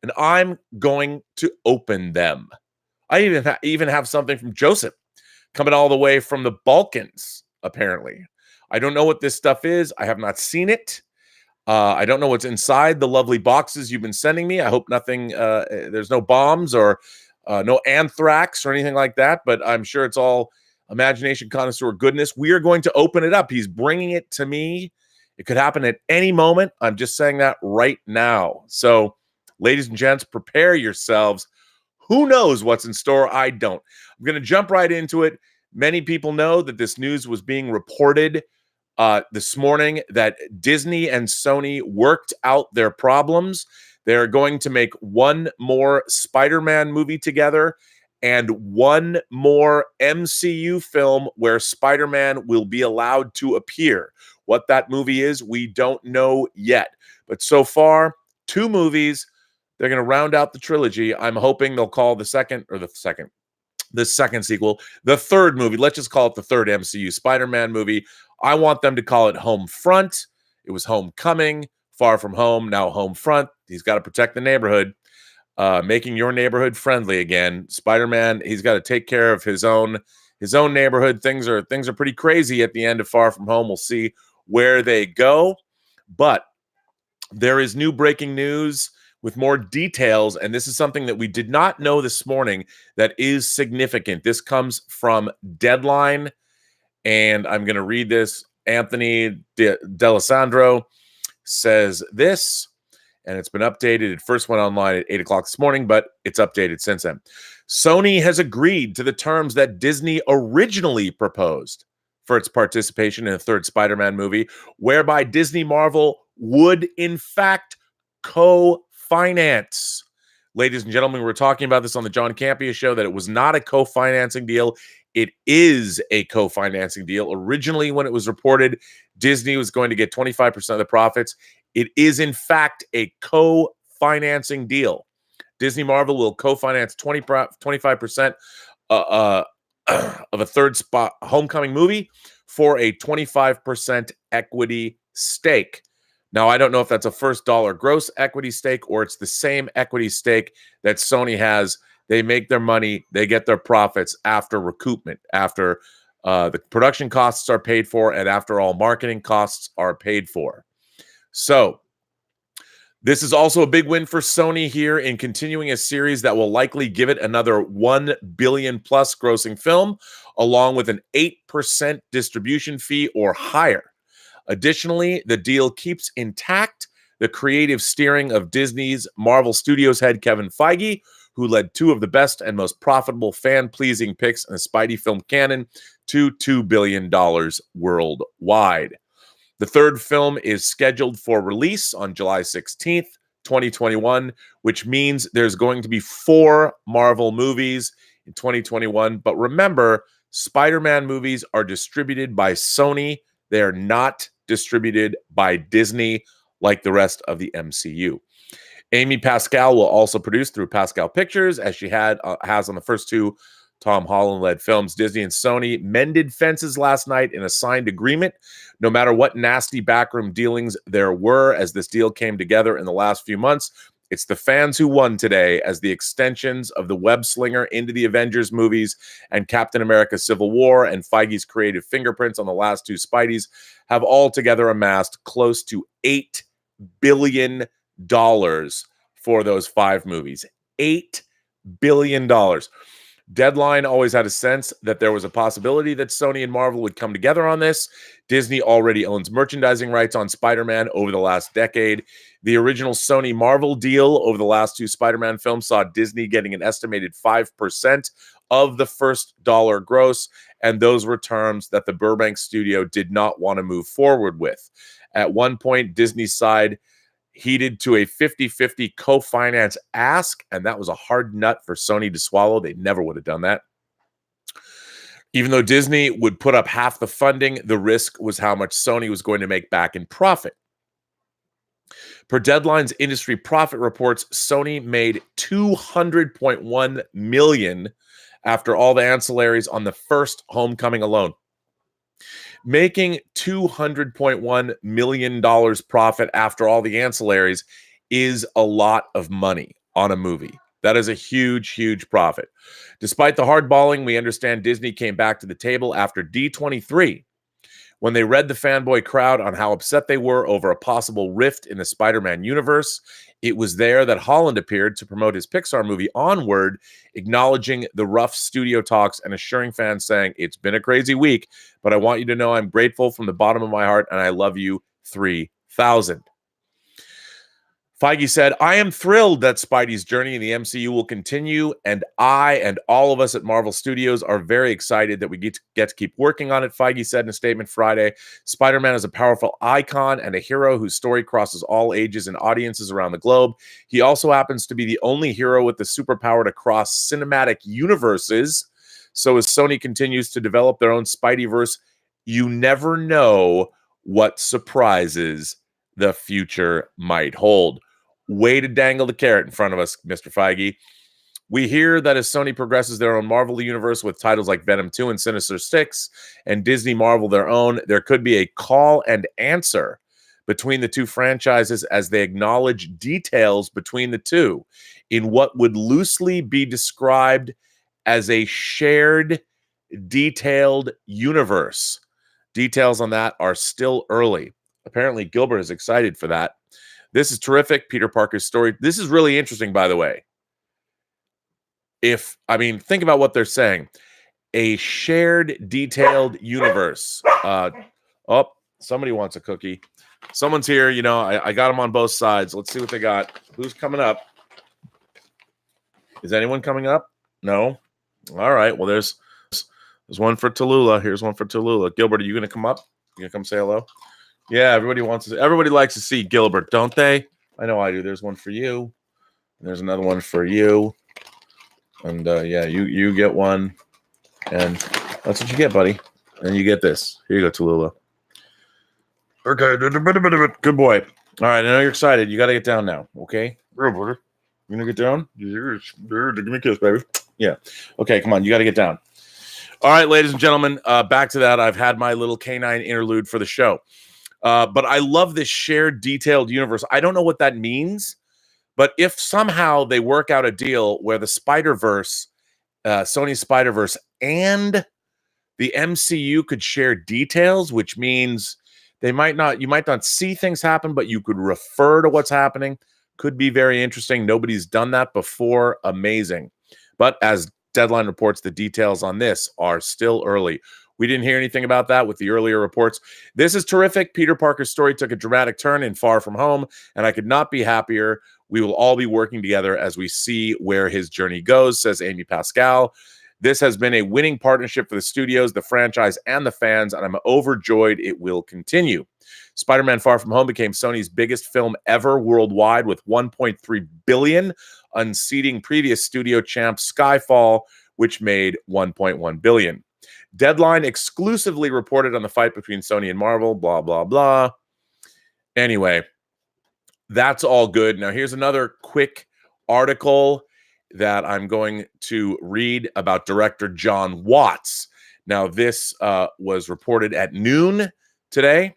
and I'm going to open them. I even have something from Joseph coming all the way from the Balkans, apparently. I don't know what this stuff is. I have not seen it. I don't know what's inside the lovely boxes you've been sending me. I hope nothing, there's no bombs or no anthrax or anything like that, but I'm sure it's all imagination connoisseur goodness. We are going to open it up. He's bringing it to me. It could happen at any moment. I'm just saying that right now. So, ladies and gents, prepare yourselves. Who knows what's in store? I don't. I'm going to jump right into it. Many people know that this news was being reported this morning that Disney and Sony worked out their problems. They're going to make one more Spider-Man movie together and one more MCU film where Spider-Man will be allowed to appear. What that movie is, we don't know yet. But so far, 2 movies. They're going to round out the trilogy. I'm hoping they'll call the second sequel, the third movie. Let's just call it the third MCU Spider-Man movie. I want them to call it Home Front. It was Homecoming, Far From Home, now Home Front. He's got to protect the neighborhood, making your neighborhood friendly again. Spider-Man, he's got to take care of his own neighborhood. Things are pretty crazy at the end of Far From Home. We'll see where they go. But there is new breaking news with more details, and this is something that we did not know this morning that is significant. This comes from Deadline, and I'm going to read this. Anthony D'Alessandro says this, and it's been updated. It first went online at 8 o'clock this morning, but it's updated since then. Sony has agreed to the terms that Disney originally proposed for its participation in a third Spider-Man movie, whereby Disney Marvel would, in fact, co-finance. Ladies and gentlemen, we were talking about this on the John Campea show, that it was not a co-financing deal. It is a co-financing deal. Originally, when it was reported, Disney was going to get 25% of the profits. It is, in fact, a co-financing deal. Disney Marvel will co-finance 25% of a third Homecoming movie for a 25% equity stake. Now, I don't know if that's a first dollar gross equity stake or it's the same equity stake that Sony has. They make their money, they get their profits after recoupment, after the production costs are paid for, and after all marketing costs are paid for. So, this is also a big win for Sony here in continuing a series that will likely give it another 1 billion plus grossing film, along with an 8% distribution fee or higher. Additionally, the deal keeps intact the creative steering of Disney's Marvel Studios head Kevin Feige, who led 2 of the best and most profitable fan-pleasing picks in the Spidey film canon to $2 billion worldwide. The third film is scheduled for release on July 16th, 2021, which means there's going to be 4 Marvel movies in 2021. But remember, Spider-Man movies are distributed by Sony. They are not distributed by Disney like the rest of the MCU. Amy Pascal will also produce through Pascal Pictures, as she has on the first 2 Tom Holland-led films. Disney and Sony mended fences last night in a signed agreement. No matter what nasty backroom dealings there were as this deal came together in the last few months, it's the fans who won today, as the extensions of the web slinger into the Avengers movies and Captain America Civil War and Feige's creative fingerprints on the last 2 Spideys have altogether amassed close to $8 billion for those 5 movies. $8 billion. Deadline always had a sense that there was a possibility that Sony and Marvel would come together on this. Disney already owns merchandising rights on Spider-Man over the last decade. The original Sony-Marvel deal over the last 2 Spider-Man films saw Disney getting an estimated 5% of the first dollar gross, and those were terms that the Burbank studio did not want to move forward with. At one point, Disney's side heeded to a 50-50 co-finance ask, and that was a hard nut for Sony to swallow. They never would have done that. Even though Disney would put up half the funding, the risk was how much Sony was going to make back in profit. Per Deadline's industry profit reports, Sony made $200.1 million after all the ancillaries on the first Homecoming alone. Making $200.1 million profit after all the ancillaries is a lot of money. on a movie. That is a huge, huge profit. Despite the hardballing, we understand Disney came back to the table after D23 when they read the fanboy crowd on how upset they were over a possible rift in the Spider-Man universe. It was there that Holland appeared to promote his Pixar movie Onward, acknowledging the rough studio talks and assuring fans, saying, "It's been a crazy week, but I want you to know I'm grateful from the bottom of my heart and I love you 3000." Feige said, "I am thrilled that Spidey's journey in the MCU will continue, and I and all of us at Marvel Studios are very excited that we get to keep working on it," Feige said in a statement Friday. "Spider-Man is a powerful icon and a hero whose story crosses all ages and audiences around the globe. He also happens to be the only hero with the superpower to cross cinematic universes. So as Sony continues to develop their own Spideyverse, you never know what surprises the future might hold." Way to dangle the carrot in front of us, Mr. Feige. "We hear that as Sony progresses their own Marvel universe with titles like Venom 2 and Sinister Six, and Disney Marvel their own, there could be a call and answer between the two franchises as they acknowledge details between the two in what would loosely be described as a shared, detailed universe. Details on that are still early." Apparently, Gilbert is excited for that. "This is terrific. Peter Parker's story." This is really interesting, by the way. Think about what they're saying. A shared, detailed universe. Somebody wants a cookie. Someone's here. I got them on both sides. Let's see what they got. Who's coming up? Is anyone coming up? No? All right. Well, there's one for Tallulah. Here's one for Tallulah. Gilbert, are you going to come up? You going to come say hello? Yeah, everybody likes to see Gilbert, don't they? I know I do. There's one for you. There's another one for you. And you get one. And that's what you get, buddy. And you get this. Here you go, Tallulah. Okay. Good boy. All right, I know you're excited. You got to get down now, okay? You going to get down? Give me a kiss, baby. Yeah. Okay, come on. You got to get down. All right, ladies and gentlemen, back to that. I've had my little canine interlude for the show. But I love this shared, detailed universe. I don't know what that means, but if somehow they work out a deal where the Spider-Verse, Sony Spider-Verse, and the MCU could share details, which means you might not see things happen, but you could refer to what's happening, could be very interesting. Nobody's done that before. Amazing. But as Deadline reports, the details on this are still early. We didn't hear anything about that with the earlier reports. This is terrific. Peter Parker's story took a dramatic turn in Far From Home, and I could not be happier. We will all be working together as we see where his journey goes, says Amy Pascal. This has been a winning partnership for the studios, the franchise, and the fans, and I'm overjoyed it will continue. Spider-Man Far From Home became Sony's biggest film ever worldwide with $1.3 billion, unseating previous studio champ Skyfall, which made $1.1 billion. Deadline exclusively reported on the fight between Sony and Marvel, blah, blah, blah. Anyway, that's all good. Now, here's another quick article that I'm going to read about director Jon Watts. Now, this was reported at noon today.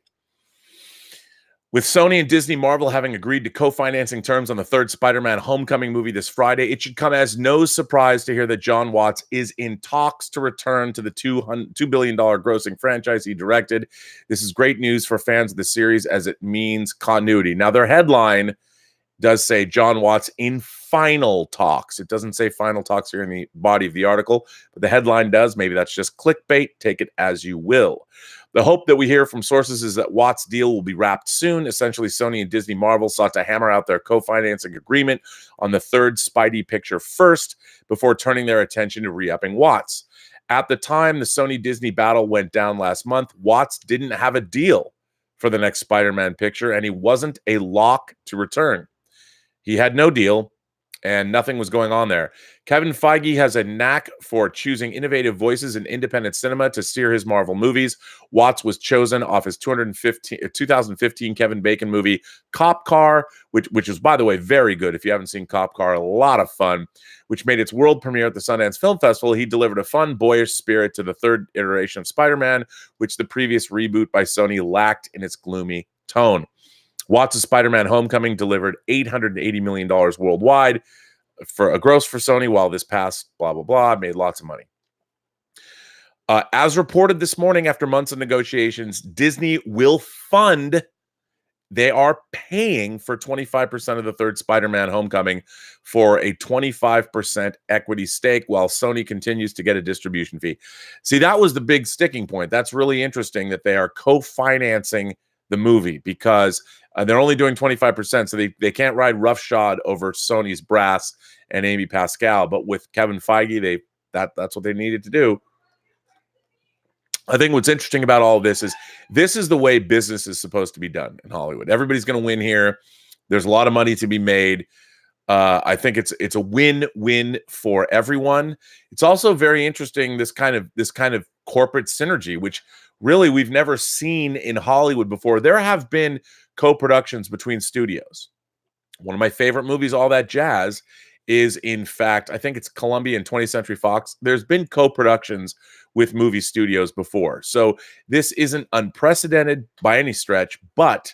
With Sony and Disney Marvel having agreed to co-financing terms on the third Spider-Man Homecoming movie this Friday, it should come as no surprise to hear that Jon Watts is in talks to return to the $2 billion grossing franchise he directed. This is great news for fans of the series as it means continuity. Now, their headline does say Jon Watts in final talks. It doesn't say final talks here in the body of the article, but the headline does. Maybe that's just clickbait. Take it as you will. The hope that we hear from sources is that Watts' deal will be wrapped soon. Essentially, Sony and Disney Marvel sought to hammer out their co-financing agreement on the third Spidey picture first before turning their attention to re-upping Watts. At the time the Sony-Disney battle went down last month, Watts didn't have a deal for the next Spider-Man picture, and he wasn't a lock to return. He had no deal, and nothing was going on there. Kevin Feige has a knack for choosing innovative voices in independent cinema to steer his Marvel movies. Watts was chosen off his 2015 Kevin Bacon movie, Cop Car, which is, by the way, very good. If you haven't seen Cop Car, a lot of fun, which made its world premiere at the Sundance Film Festival. He delivered a fun, boyish spirit to the third iteration of Spider-Man, which the previous reboot by Sony lacked in its gloomy tone. Watts' Spider-Man Homecoming delivered $880 million worldwide for a gross for Sony, while this past blah, blah, blah made lots of money. As reported this morning, after months of negotiations, Disney will fund, they are paying for 25% of the third Spider-Man Homecoming for a 25% equity stake, while Sony continues to get a distribution fee. See, that was the big sticking point. That's really interesting that they are co-financing the movie, because they're only doing 25%, so they can't ride roughshod over Sony's brass and Amy Pascal. But with Kevin Feige, that's what they needed to do. I think what's interesting about all of this is the way business is supposed to be done in Hollywood. Everybody's going to win here. There's a lot of money to be made. I think it's a win-win for everyone. It's also very interesting, this kind of corporate synergy, which really we've never seen in Hollywood before. There have been co-productions between studios. One of my favorite movies, All That Jazz, is in fact, I think it's Columbia and 20th Century Fox. There's been co-productions with movie studios before. So this isn't unprecedented by any stretch, but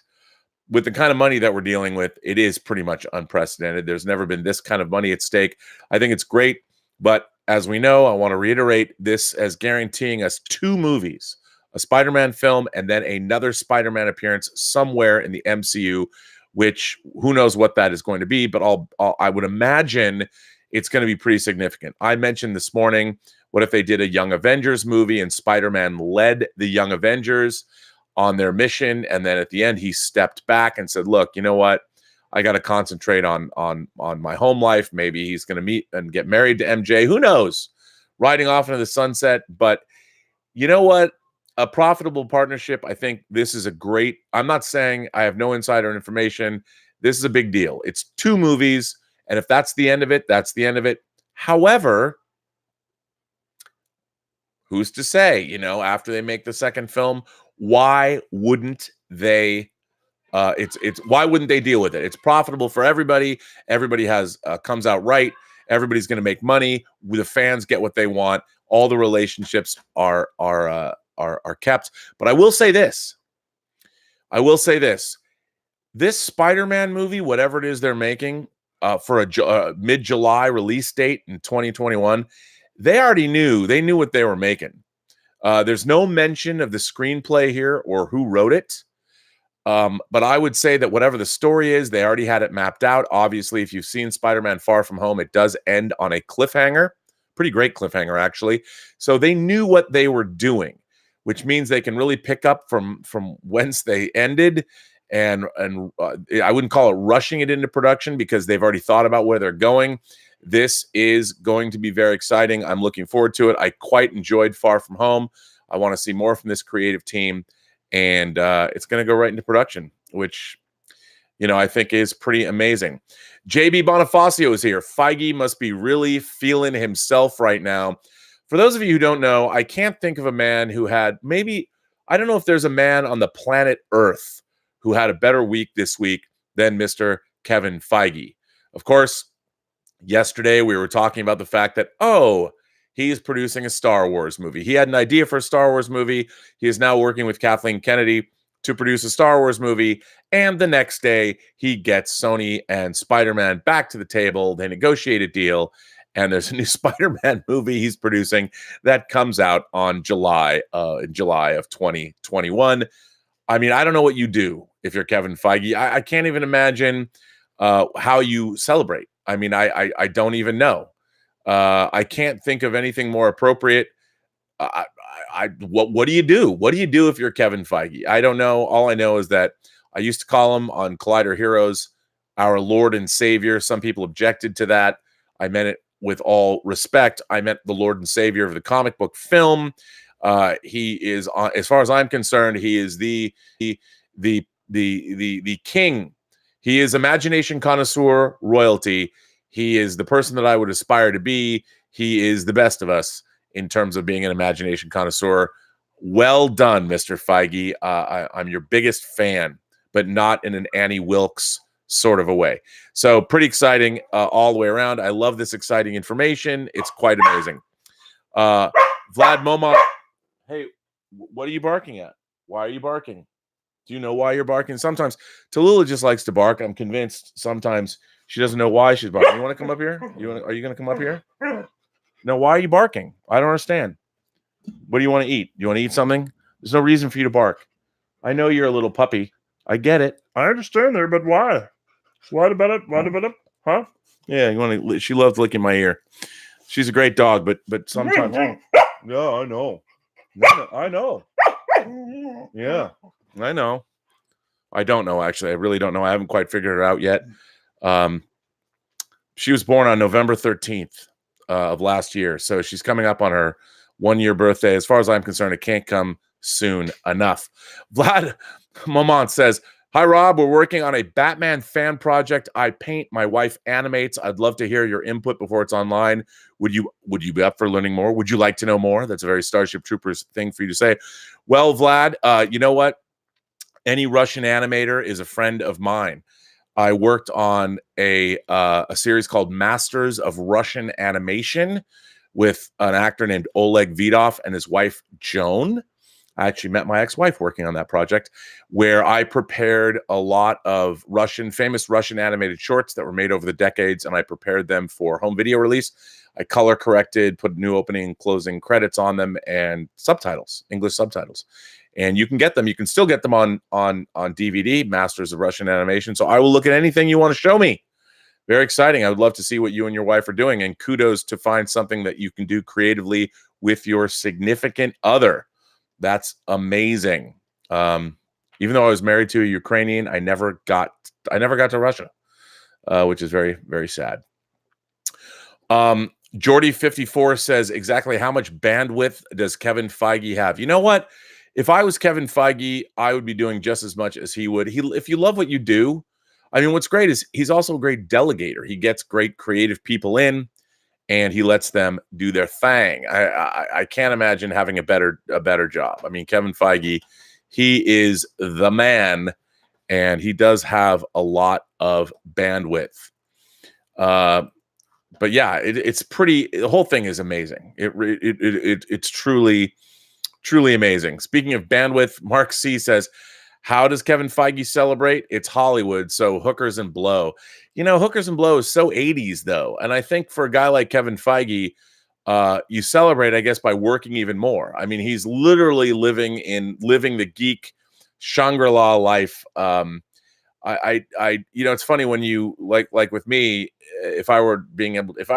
with the kind of money that we're dealing with, it is pretty much unprecedented. There's never been this kind of money at stake. I think it's great, but as we know, I want to reiterate this as guaranteeing us 2 movies, a Spider-Man film and then another Spider-Man appearance somewhere in the MCU, which who knows what that is going to be, but I would imagine it's going to be pretty significant. I mentioned this morning, what if they did a Young Avengers movie and Spider-Man led the Young Avengers on their mission, and then at the end he stepped back and said, look, you know what, I got to concentrate on my home life. Maybe he's going to meet and get married to MJ, who knows, riding off into the sunset. But you know what, a profitable partnership, I think this is a great, I'm not saying, I have no insider information, this is a big deal. It's 2 movies, and if that's the end of it, that's the end of it. However, who's to say, after they make the second film, why wouldn't they why wouldn't they deal with it? It's profitable for everybody. Everybody has comes out right. Everybody's going to make money. The fans get what they want. All the relationships are kept. But I will say this. This Spider-Man movie, whatever it is they're making for a mid-July release date in 2021, they already knew. They knew what they were making. There's no mention of the screenplay here or who wrote it. But I would say that whatever the story is, they already had it mapped out. Obviously, if you've seen Spider-Man Far From Home, it does end on a cliffhanger. Pretty great cliffhanger, actually. So they knew what they were doing, which means they can really pick up from whence they ended. And I wouldn't call it rushing it into production, because they've already thought about where they're going. This is going to be very exciting. I'm looking forward to it. I quite enjoyed Far From Home. I want to see more from this creative team. And it's going to go right into production, which, I think is pretty amazing. JB Bonifacio is here. Feige must be really feeling himself right now. For those of you who don't know, I can't think of a man who had I don't know if there's a man on the planet Earth who had a better week this week than Mr. Kevin Feige. Of course, yesterday we were talking about the fact that, he is producing a Star Wars movie. He had an idea for a Star Wars movie. He is now working with Kathleen Kennedy to produce a Star Wars movie. And the next day, he gets Sony and Spider-Man back to the table. They negotiate a deal. And there's a new Spider-Man movie he's producing that comes out on July of 2021. I mean, I don't know what you do if you're Kevin Feige. I can't even imagine how you celebrate. I mean, I don't even know. I can't think of anything more appropriate. What do you do? What do you do if you're Kevin Feige? I don't know. All I know is that I used to call him on Collider Heroes our Lord and Savior. Some people objected to that. I meant it with all respect. I meant the Lord and Savior of the comic book film. He is, as far as I'm concerned, he is the king. He is imagination connoisseur royalty. He is the person that I would aspire to be. He is the best of us in terms of being an imagination connoisseur. Well done, Mr. Feige. I'm your biggest fan, but not in an Annie Wilkes sort of a way. So pretty exciting all the way around. I love this exciting information. It's quite amazing. Vlad Momot, hey, what are you barking at? Why are you barking? Do you know why you're barking? Sometimes Tallulah just likes to bark. I'm convinced sometimes she doesn't know why she's barking. You want to come up here? Are you going to come up here? No, why are you barking? I don't understand. What do you want to eat? You want to eat something? There's no reason for you to bark. I know you're a little puppy. I get it. I understand there, but why? What about it? What about it? Huh? Yeah, you want to? She loves licking my ear. She's a great dog, but sometimes. Yeah, I know. I know. Yeah, I know. I don't know, actually. I really don't know. I haven't quite figured it out yet. She was born on November 13th of last year. So she's coming up on her 1-year birthday. As far as I'm concerned, it can't come soon enough. Vlad Momont says, hi, Rob. We're working on a Batman fan project. I paint. My wife animates. I'd love to hear your input before it's online. Would you be up for learning more? Would you like to know more? That's a very Starship Troopers thing for you to say. Well, Vlad, you know what? Any Russian animator is a friend of mine. I worked on a series called Masters of Russian Animation with an actor named Oleg Vidov and his wife, Joan. I actually met my ex-wife working on that project, where I prepared a lot of famous Russian animated shorts that were made over the decades, and I prepared them for home video release. I color corrected, put new opening and closing credits on them, and subtitles, English subtitles. And you can get them. You can still get them on DVD, Masters of Russian Animation. So I will look at anything you want to show me. Very exciting. I would love to see what you and your wife are doing. And kudos to find something that you can do creatively with your significant other. That's amazing. Even though I was married to a Ukrainian, I never got to Russia, which is very, very sad. Jordy54 says, exactly how much bandwidth does Kevin Feige have? You know what? If I was Kevin Feige, I would be doing just as much as he would. If you love what you do, I mean, what's great is he's also a great delegator. He gets great creative people in, and he lets them do their thing. I can't imagine having a better job. I mean, Kevin Feige, he is the man, and he does have a lot of bandwidth. But yeah, it's pretty. The whole thing is amazing. It's truly amazing. Speaking of bandwidth, Mark C says, how does Kevin Feige celebrate? It's Hollywood, so hookers and blow. You know, hookers and blow is so 80s, though. And I think for a guy like Kevin Feige, you celebrate, I guess, by working even more. I mean, he's literally living the geek Shangri-La life. It's funny when you like with me, if I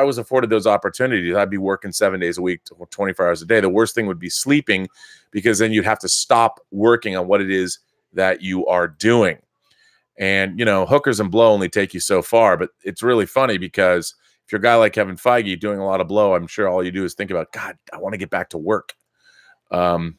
was afforded those opportunities, I'd be working 7 days a week, 24 hours a day. The worst thing would be sleeping, because then you'd have to stop working on what it is that you are doing. And, you know, hookers and blow only take you so far, but it's really funny because if you're a guy like Kevin Feige doing a lot of blow, I'm sure all you do is think about, God, I want to get back to work. I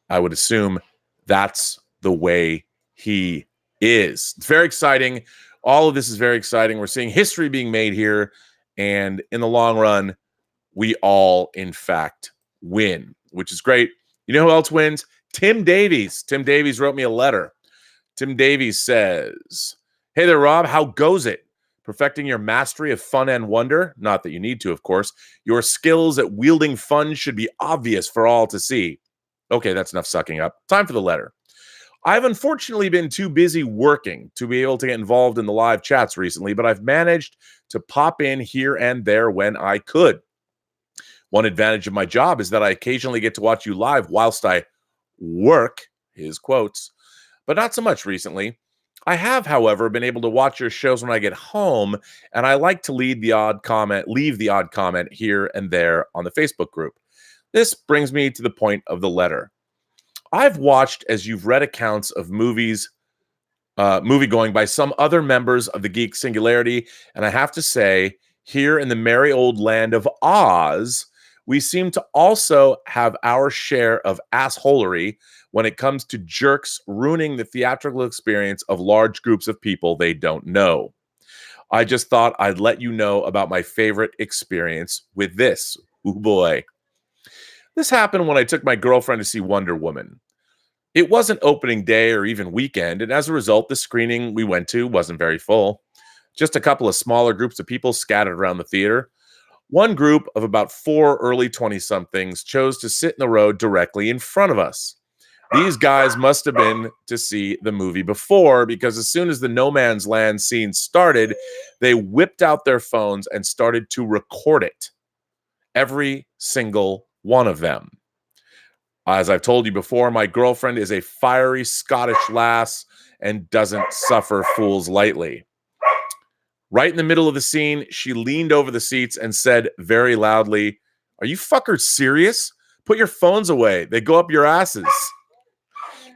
would assume that's the way he is. It's very exciting. All of this is very exciting. We're seeing history being made here, and in the long run, we all, in fact, win, which is great. You know who else wins? Tim Davies. Tim Davies wrote me a letter. Tim Davies says, hey there, Rob. How goes it? Perfecting your mastery of fun and wonder? Not that you need to, of course. Your skills at wielding fun should be obvious for all to see. Okay, that's enough sucking up. Time for the letter. I've unfortunately been too busy working to be able to get involved in the live chats recently, but I've managed to pop in here and there when I could. One advantage of my job is that I occasionally get to watch you live whilst I work, his quotes, but not so much recently. I have, however, been able to watch your shows when I get home, and I like to leave the odd comment here and there on the Facebook group. This brings me to the point of the letter. I've watched as you've read accounts of movie going by some other members of the Geek Singularity, and I have to say, here in the merry old land of Oz, we seem to also have our share of assholery when it comes to jerks ruining the theatrical experience of large groups of people they don't know. I just thought I'd let you know about my favorite experience with this. Ooh boy. This happened when I took my girlfriend to see Wonder Woman. It wasn't opening day or even weekend, and as a result, the screening we went to wasn't very full. Just a couple of smaller groups of people scattered around the theater. One group of about 4 early 20-somethings chose to sit in the row directly in front of us. These guys must have been to see the movie before, because as soon as the no man's land scene started, they whipped out their phones and started to record it. Every single one of them. As I've told you before, my girlfriend is a fiery Scottish lass and doesn't suffer fools lightly. Right in the middle of the scene, she leaned over the seats and said very loudly, "Are you fuckers serious? Put your phones away. They go up your asses."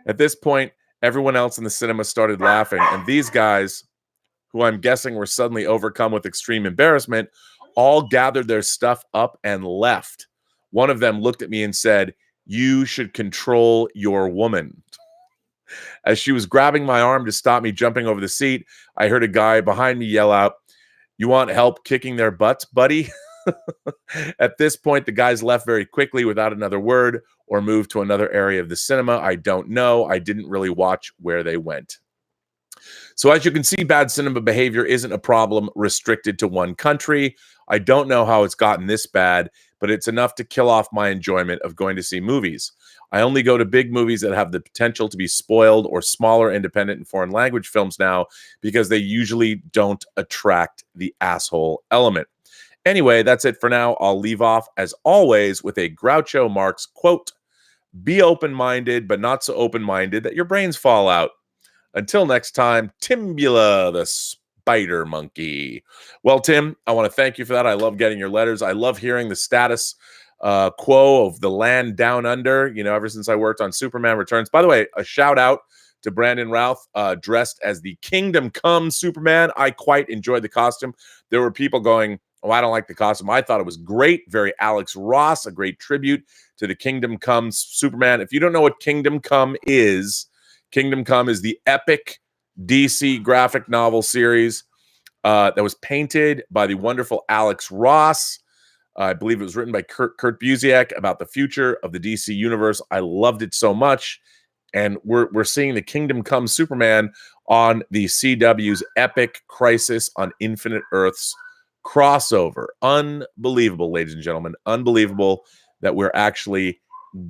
At this point, everyone else in the cinema started laughing, and these guys, who I'm guessing were suddenly overcome with extreme embarrassment, all gathered their stuff up and left. One of them looked at me and said, "You should control your woman." As she was grabbing my arm to stop me jumping over the seat, I heard a guy behind me yell out, "You want help kicking their butts, buddy?" At this point, the guys left very quickly without another word, or moved to another area of the cinema. I don't know. I didn't really watch where they went. So as you can see, bad cinema behavior isn't a problem restricted to one country. I don't know how it's gotten this bad, but it's enough to kill off my enjoyment of going to see movies. I only go to big movies that have the potential to be spoiled, or smaller independent and foreign language films now, because they usually don't attract the asshole element. Anyway, that's it for now. I'll leave off, as always, with a Groucho Marx quote: "Be open-minded, but not so open-minded that your brains fall out." Until next time, Timbula the spider monkey. Well, Tim, I want to thank you for that. I love getting your letters. I love hearing the status quo of the land down under, ever since I worked on Superman Returns. By the way, a shout out to Brandon Routh, dressed as the Kingdom Come Superman. I quite enjoyed the costume. There were people going, "Oh, I don't like the costume." I thought it was great. Very Alex Ross, a great tribute to the Kingdom Come Superman. If you don't know what Kingdom Come is the epic DC graphic novel series that was painted by the wonderful Alex Ross. I believe it was written by Kurt Busiek, about the future of the DC universe. I loved it so much. And we're seeing the Kingdom Come Superman on the CW's epic Crisis on Infinite Earths crossover. Unbelievable, ladies and gentlemen. Unbelievable that we're actually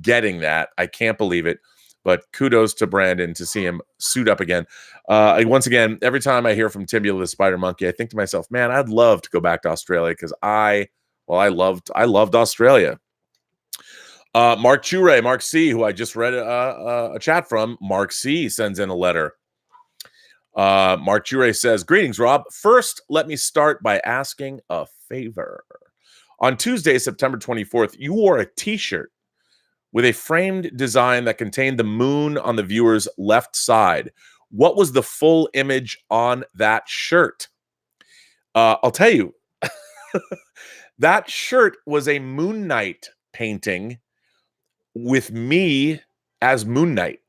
getting that. I can't believe it. But kudos to Brandon to see him suit up again. Once again, every time I hear from Timbula the Spider Monkey, I think to myself, man, I'd love to go back to Australia, because I loved Australia. Mark C, who I just read a chat from, Mark C sends in a letter. Mark Chure says, "Greetings, Rob. First, let me start by asking a favor. On Tuesday, September 24th, you wore a t-shirt with a framed design that contained the moon on the viewer's left side. What was the full image on that shirt?" I'll tell you, that shirt was a Moon Knight painting with me as Moon Knight.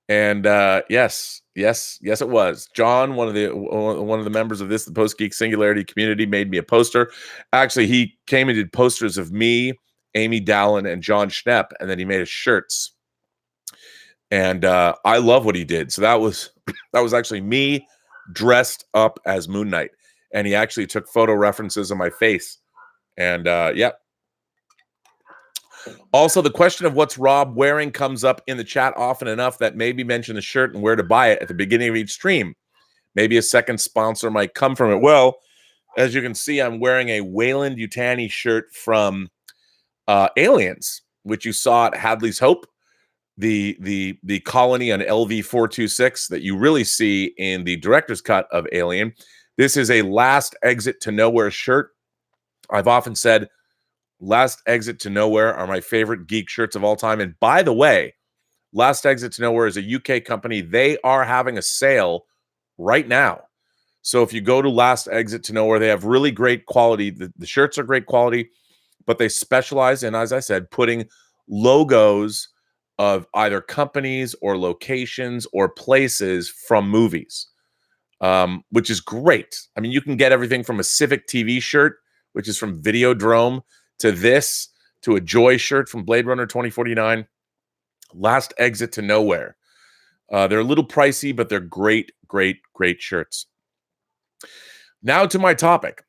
And yes, it was. John, one of the members of the Post-Geek Singularity community, made me a poster. Actually, he came and did posters of me, Amy Dallin, and John Schnepp, and then he made us shirts. And I love what he did. So that was actually me dressed up as Moon Knight. And he actually took photo references of my face. And yeah. Also, the question of what's Rob wearing comes up in the chat often enough that maybe mention the shirt and where to buy it at the beginning of each stream. Maybe a second sponsor might come from it. Well, as you can see, I'm wearing a Wayland Yutani shirt from Aliens, which you saw at Hadley's Hope, the colony on LV-426 that you really see in the director's cut of Alien. This is a Last Exit to Nowhere shirt. I've often said Last Exit to Nowhere are my favorite geek shirts of all time. And by the way, Last Exit to Nowhere is a UK company. They are having a sale right now. So if you go to Last Exit to Nowhere, they have really great quality. The shirts are great quality, but they specialize in, as I said, putting logos of either companies or locations or places from movies, which is great. I mean, you can get everything from a Civic TV shirt, which is from Videodrome, to this, to a Joy shirt from Blade Runner 2049. Last Exit to Nowhere. They're a little pricey, but they're great, great, great shirts. Now to my topic.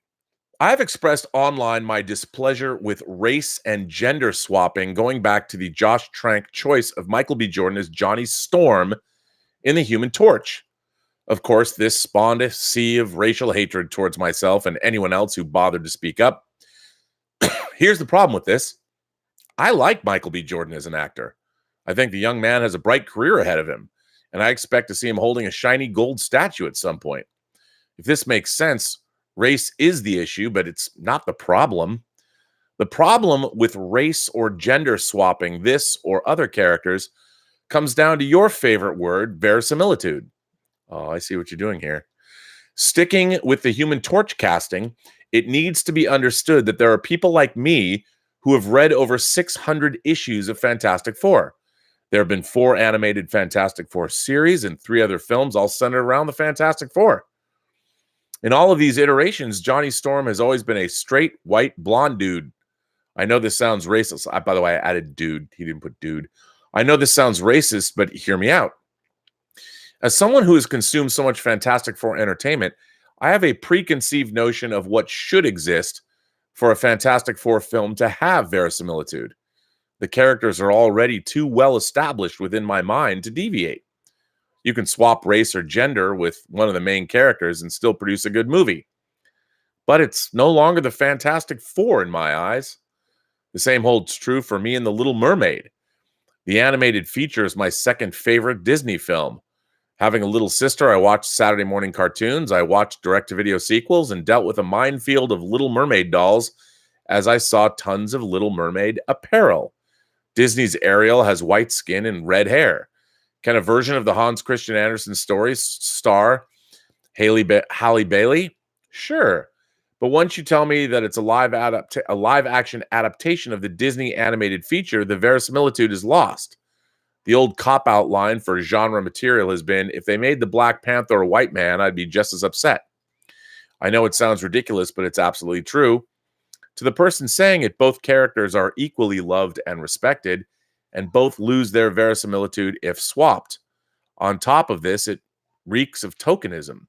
I've expressed online my displeasure with race and gender swapping going back to the Josh Trank choice of Michael B. Jordan as Johnny Storm in The Human Torch. Of course, this spawned a sea of racial hatred towards myself and anyone else who bothered to speak up. Here's the problem with this. I like Michael B. Jordan as an actor. I think the young man has a bright career ahead of him, and I expect to see him holding a shiny gold statue at some point. If this makes sense, race is the issue, but it's not the problem. The problem with race or gender swapping this or other characters comes down to your favorite word, verisimilitude. Oh, I see what you're doing here. Sticking with the Human Torch casting, it needs to be understood that there are people like me who have read over 600 issues of Fantastic Four. There have been 4 animated Fantastic Four series and 3 other films all centered around the Fantastic Four. In all of these iterations, Johnny Storm has always been a straight, white, blonde dude. I know this sounds racist. By the way, I added dude. He didn't put dude. I know this sounds racist, but hear me out. As someone who has consumed so much Fantastic Four entertainment, I have a preconceived notion of what should exist for a Fantastic Four film to have verisimilitude. The characters are already too well established within my mind to deviate. You can swap race or gender with one of the main characters and still produce a good movie. But it's no longer the Fantastic Four in my eyes. The same holds true for me in The Little Mermaid. The animated feature is my second favorite Disney film. Having a little sister, I watched Saturday morning cartoons, I watched direct-to-video sequels, and dealt with a minefield of Little Mermaid dolls as I saw tons of Little Mermaid apparel. Disney's Ariel has white skin and red hair. Can a version of the Hans Christian Andersen story star Halle Bailey? Sure. But once you tell me that it's a live-action adaptation of the Disney animated feature, the verisimilitude is lost. The old cop-out line for genre material has been, if they made the Black Panther a white man, I'd be just as upset. I know it sounds ridiculous, but it's absolutely true. To the person saying it, both characters are equally loved and respected, and both lose their verisimilitude if swapped. On top of this, it reeks of tokenism.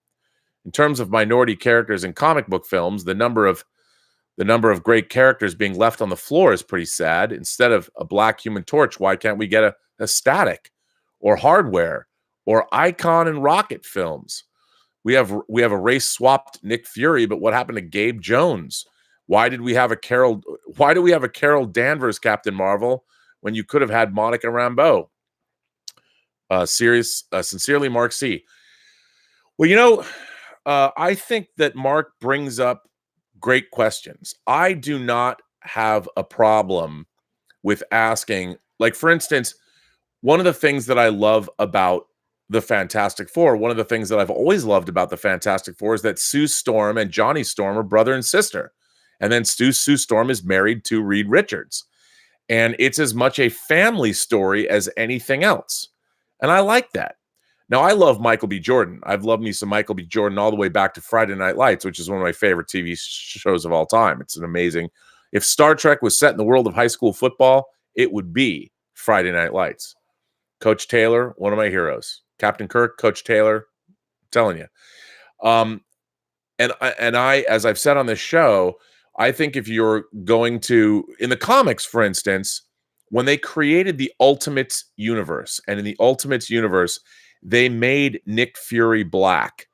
In terms of minority characters in comic book films, the number of great characters being left on the floor is pretty sad. Instead of a black Human Torch, why can't we get a Static or Hardware or Icon and Rocket films? We have a race swapped Nick Fury, but what happened to Gabe Jones? Why do we have a Carol Danvers Captain Marvel when you could have had Monica Rambeau? Sincerely, Mark C. Well, I think that Mark brings up great questions. I do not have a problem with asking, like, for instance, one of the things that I love about the Fantastic Four, one of the things that I've always loved about the Fantastic Four is that Sue Storm and Johnny Storm are brother and sister. And then Sue Storm is married to Reed Richards. And it's as much a family story as anything else. And I like that. Now, I love Michael B. Jordan. I've loved me some Michael B. Jordan all the way back to Friday Night Lights, which is one of my favorite TV shows of all time. It's an amazing. If Star Trek was set in the world of high school football, it would be Friday Night Lights. Coach Taylor, one of my heroes. Captain Kirk, Coach Taylor, I'm telling you. And I, as I've said on this show, I think if you're going to, in the comics, for instance, when they created the Ultimates universe, and in the Ultimates universe, they made Nick Fury black.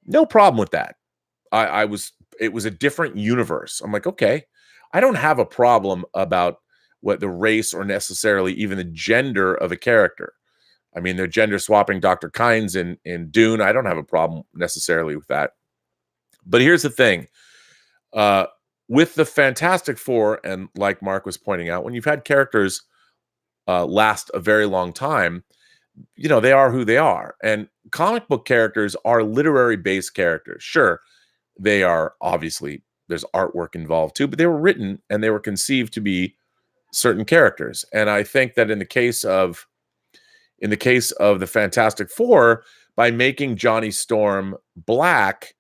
No problem with that. It was a different universe. I'm like, okay, I don't have a problem about what the race or necessarily even the gender of a character. I mean, they're gender swapping Dr. Kynes in Dune. I don't have a problem necessarily with that. But here's the thing. With the Fantastic Four, and like Mark was pointing out, when you've had characters last a very long time, they are who they are. And comic book characters are literary-based characters. Sure, they are obviously, there's artwork involved too, but they were written and they were conceived to be certain characters. And I think that in the case of the Fantastic Four, by making Johnny Storm black,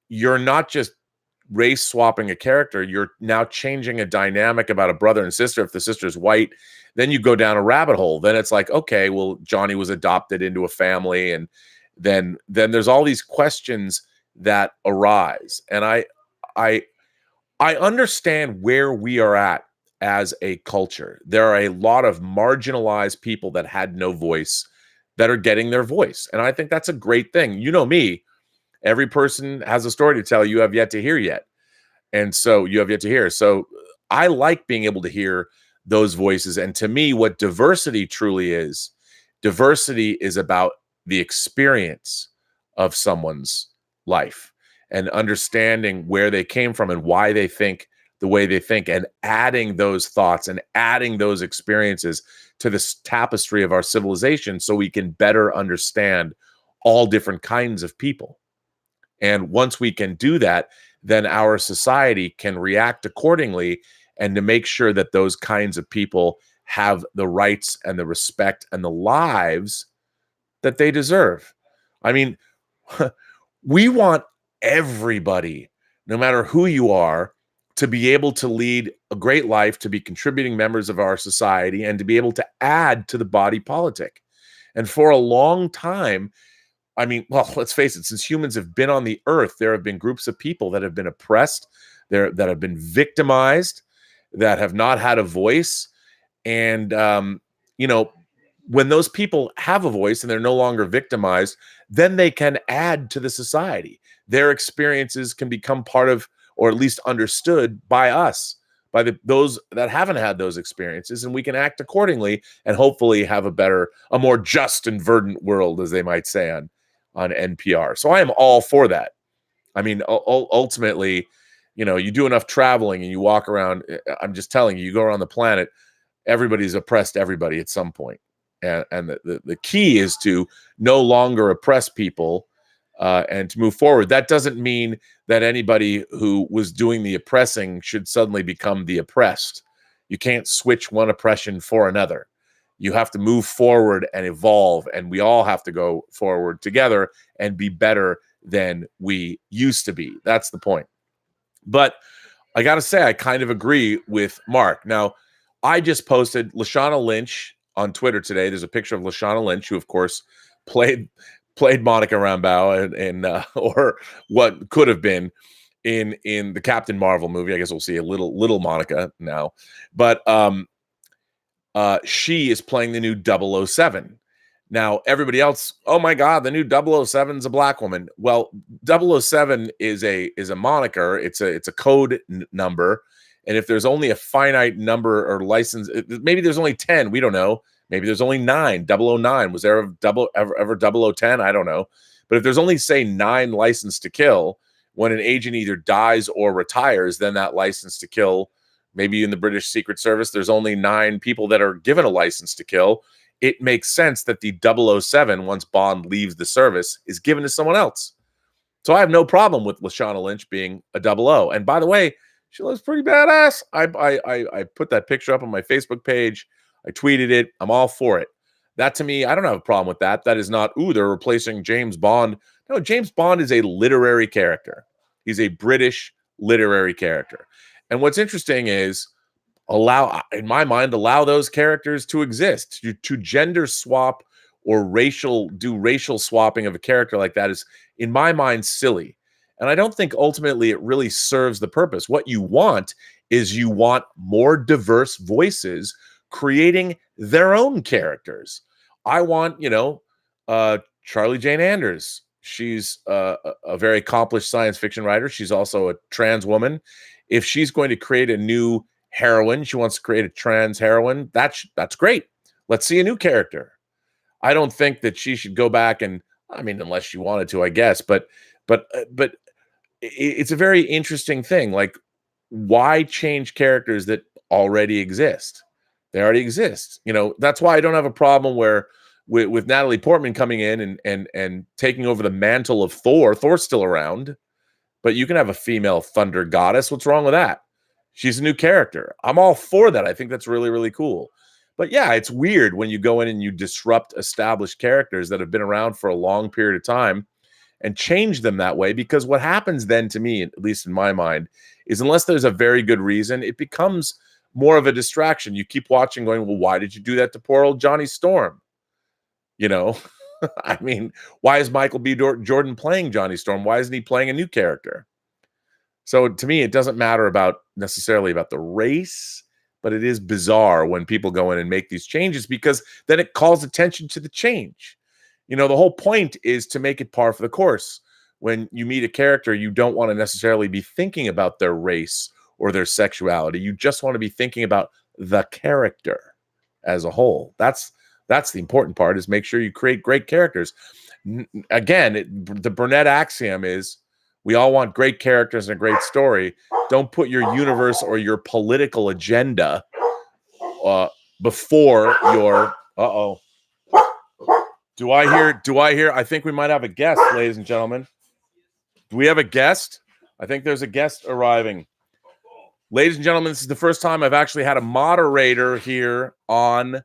you're not just race swapping a character, you're now changing a dynamic about a brother and sister. If the sister's white, then you go down a rabbit hole. Then it's like, okay, well, Johnny was adopted into a family, and then there's all these questions that arise. And I I understand where we are at as a culture. There are a lot of marginalized people that had no voice that are getting their voice. And I think that's a great thing. You know me, every person has a story to tell you have yet to hear yet. And so you have yet to hear. So I like being able to hear those voices. And to me, what diversity is about the experience of someone's life and understanding where they came from and why they think the way they think, and adding those thoughts and adding those experiences to this tapestry of our civilization so we can better understand all different kinds of people. And once we can do that, then our society can react accordingly, and to make sure that those kinds of people have the rights and the respect and the lives that they deserve. I mean, we want everybody, no matter who you are, to be able to lead a great life, to be contributing members of our society, and to be able to add to the body politic. And for a long time, I mean, well, let's face it, since humans have been on the earth, there have been groups of people that have been oppressed, that have been victimized, that have not had a voice. And, you know, when those people have a voice and they're no longer victimized, then they can add to the society. Their experiences can become part of, or at least understood by us, by those that haven't had those experiences, and we can act accordingly and hopefully have a more just and verdant world, as they might say on NPR. So I am all for that. I mean, ultimately, you do enough traveling and you walk around. I'm just telling you, you go around the planet, everybody's oppressed everybody at some point. And the key is to no longer oppress people and to move forward. That doesn't mean that anybody who was doing the oppressing should suddenly become the oppressed. You can't switch one oppression for another. You have to move forward and evolve, and we all have to go forward together and be better than we used to be. That's the point. But I got to say, I kind of agree with Mark. Now, I just posted Lashana Lynch on Twitter today. There's a picture of Lashana Lynch, who, of course, played Monica Rambeau in or what could have been in the Captain Marvel movie. I guess we'll see a little Monica now. But she is playing the new 007. Now, everybody else, oh my God, the new 007 is a black woman. Well, 007 is a moniker. It's a code number. And if there's only a finite number or license, maybe there's only 10. We don't know. Maybe there's only 9. 009. Was there ever 0010? I don't know. But if there's only, say, 9 license to kill, when an agent either dies or retires, then that license to kill, maybe in the British Secret Service, there's only 9 people that are given a license to kill. It makes sense that the 007, once Bond leaves the service, is given to someone else. So I have no problem with Lashana Lynch being a 00. And by the way, she looks pretty badass. I put that picture up on my Facebook page. I tweeted it. I'm all for it. That, to me, I don't have a problem with that. That is not, they're replacing James Bond. No, James Bond is a literary character. He's a British literary character. And what's interesting is, allow those characters to exist. To gender swap or do racial swapping of a character like that is, in my mind, silly. And I don't think ultimately it really serves the purpose. What you want is more diverse voices creating their own characters. I want, Charlie Jane Anders. She's a very accomplished science fiction writer. She's also a trans woman. If she's going to create a new heroine, she wants to create a trans heroine, that's great. Let's see a new character. I don't think that she should go back and, I mean, unless she wanted to, I guess, but it's a very interesting thing. Like, why change characters that already exist? They already exist. That's why I don't have a problem with Natalie Portman coming in and taking over the mantle of Thor. Thor's still around, but you can have a female thunder goddess. What's wrong with that? She's a new character. I'm all for that. I think that's really, really cool. But yeah, it's weird when you go in and you disrupt established characters that have been around for a long period of time and change them that way, because what happens then, to me, at least in my mind, is unless there's a very good reason, it becomes more of a distraction. You keep watching going, well, why did you do that to poor old Johnny Storm? I mean, why is Michael B. Jordan playing Johnny Storm? Why isn't he playing a new character? So to me, it doesn't matter necessarily about the race, but it is bizarre when people go in and make these changes, because then it calls attention to the change. The whole point is to make it par for the course. When you meet a character, you don't want to necessarily be thinking about their race or their sexuality. You just want to be thinking about the character as a whole. That's the important part, is make sure you create great characters. Again, the Burnett axiom is we all want great characters and a great story. Don't put your universe or your political agenda before your Do I hear? I think we might have a guest, ladies and gentlemen. Do we have a guest? I think there's a guest arriving. Ladies and gentlemen, this is the first time I've actually had a moderator here on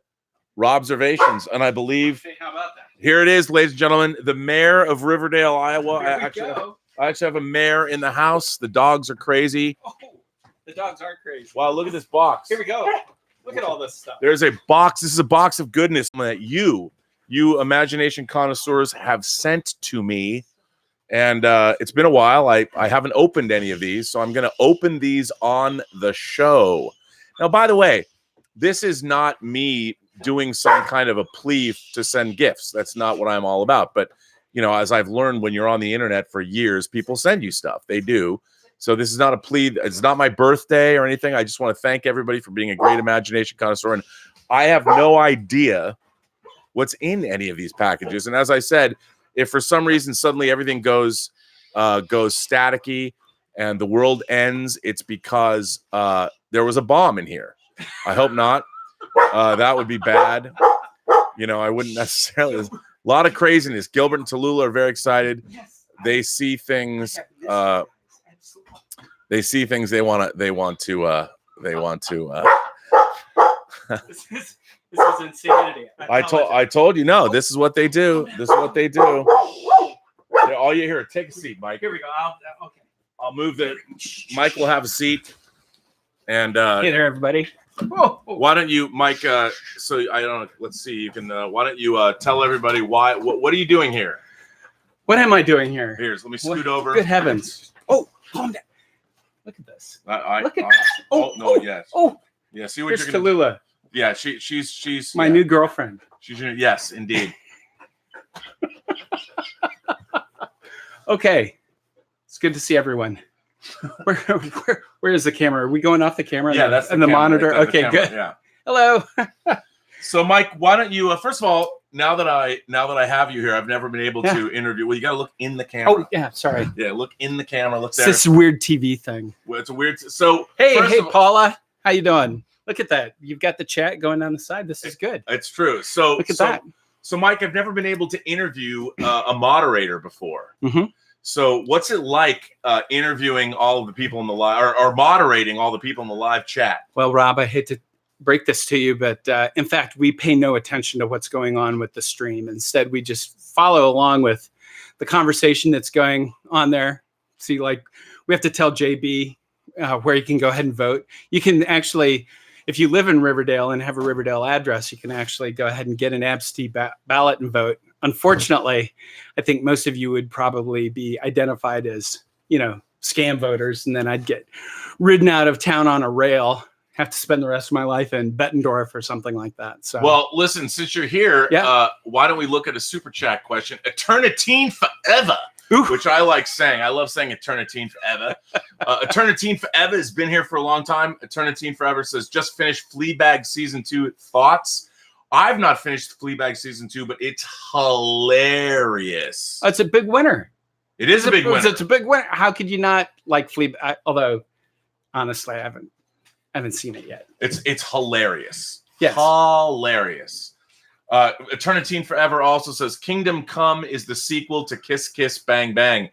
Robservations, and I believe how about that? Here it is, ladies and gentlemen, the mayor of Riverdale, Iowa. I actually have a mayor in the house. The dogs are crazy. Oh, the dogs are crazy. Wow, look at this box. Here we go. Look at all this stuff. There's a box. This is a box of goodness that you imagination connoisseurs have sent to me. And it's been a while. I haven't opened any of these, so I'm going to open these on the show. Now, by the way, this is not me doing some kind of a plea to send gifts. That's not what I'm all about. But, as I've learned, when you're on the internet for years, people send you stuff. They do. So this is not a plea. It's not my birthday or anything. I just want to thank everybody for being a great imagination connoisseur. And I have no idea what's in any of these packages. And as I said, if for some reason suddenly everything goes staticky and the world ends, it's because there was a bomb in here. I hope not. That would be bad. I wouldn't necessarily. There's a lot of craziness. Gilbert and Tallulah are very excited. They see things. They see things they want to. This is insanity. I told you, no. This is what they do. This is what they do. All you hear. Take a seat, Mike. Here we go. Okay. I'll move the. Mike will have a seat. And hey there, everybody. Why don't you, Mike? So I don't know. Let's see. You can. Why don't you tell everybody why? What are you doing here? What am I doing here? Let me scoot over. Good heavens! Oh, calm down. Look at this. Look at. Yes. Oh. Yeah. See what Here's you're gonna. Tallulah. Yeah. She's my new girlfriend. Yes, indeed. Okay. It's good to see everyone. Where is the camera? Are we going off the camera? Yeah, that's the monitor. Right, okay, good. Yeah. Hello. So, Mike, why don't you? First of all, now that I have you here, I've never been able to interview. Well, you got to look in the camera. Oh, yeah. Sorry. Yeah, look in the camera. Look there. It's this weird TV thing. Well, it's a weird. So, hey, Paula, how you doing? Look at that. You've got the chat going down the side. This is good. It's true. So, look at that. So, Mike, I've never been able to interview a moderator before. Mm-hmm. So what's it like interviewing all of the people in the live or moderating all the people in the live chat? Well, Rob, I hate to break this to you, but in fact, we pay no attention to what's going on with the stream. Instead, we just follow along with the conversation that's going on there. See, like we have to tell JB where you can go ahead and vote. You can actually, if you live in Riverdale and have a Riverdale address, you can actually go ahead and get an absentee ballot and vote. Unfortunately, I think most of you would probably be identified as, scam voters, and then I'd get ridden out of town on a rail, have to spend the rest of my life in Bettendorf or something like that. So, well, listen, since you're here, why don't we look at a super chat question? Eternitine forever, which I like saying. I love saying Eternitine forever. Eternitine forever has been here for a long time. Eternitine forever says, just finished Fleabag season 2. Thoughts? I've not finished Fleabag season 2, but it's hilarious. It's a big winner. It is a big winner. It's a big winner. How could you not like Fleabag? Although, honestly, I haven't seen it yet. It's hilarious. Yes. Hilarious. Eternitine Forever also says Kingdom Come is the sequel to Kiss Kiss Bang Bang.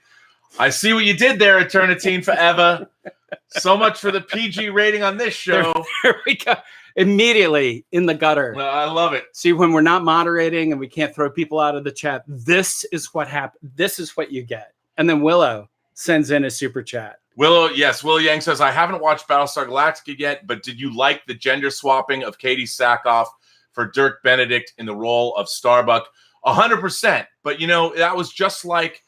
I see what you did there, Eternitine Forever. So much for the PG rating on this show. There we go. Immediately in the gutter. I love it. See, when we're not moderating and we can't throw people out of the chat, this is what happened. This is what you get. And then Willow sends in a super chat. Willow Yang says, I haven't watched Battlestar Galactica yet, but did you like the gender swapping of Katie Sackhoff for Dirk Benedict in the role of Starbuck? 100%. But, that was just like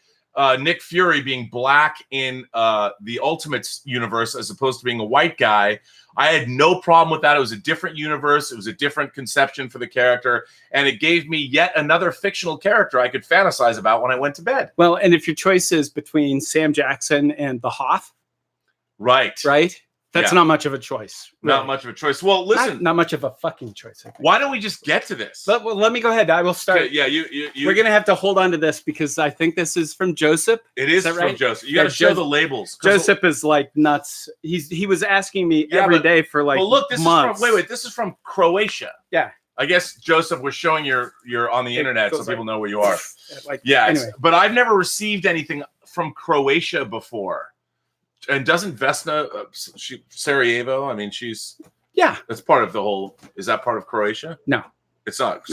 Nick Fury being black in the Ultimates universe as opposed to being a white guy. I had no problem with that. It was a different universe. It was a different conception for the character. And it gave me yet another fictional character I could fantasize about when I went to bed. Well, and if your choice is between Sam Jackson and the Hoth, right? That's not much of a choice. Not really. much of a choice. Well, listen. Not much of a fucking choice. Why don't we just get to this? Let me go ahead. I will start. Okay, yeah, you. We're going to have to hold on to this because I think this is from Joseph. It is from right? Joseph. You got to show the labels. Joseph is like nuts. He was asking me every day for like months. Wait. This is from Croatia. Yeah. I guess Joseph was showing you're on the internet so people know where you are. Anyway. But I've never received anything from Croatia before. And doesn't Vesna Sarajevo? I mean, that's part of the whole. Is that part of Croatia? No, it's not.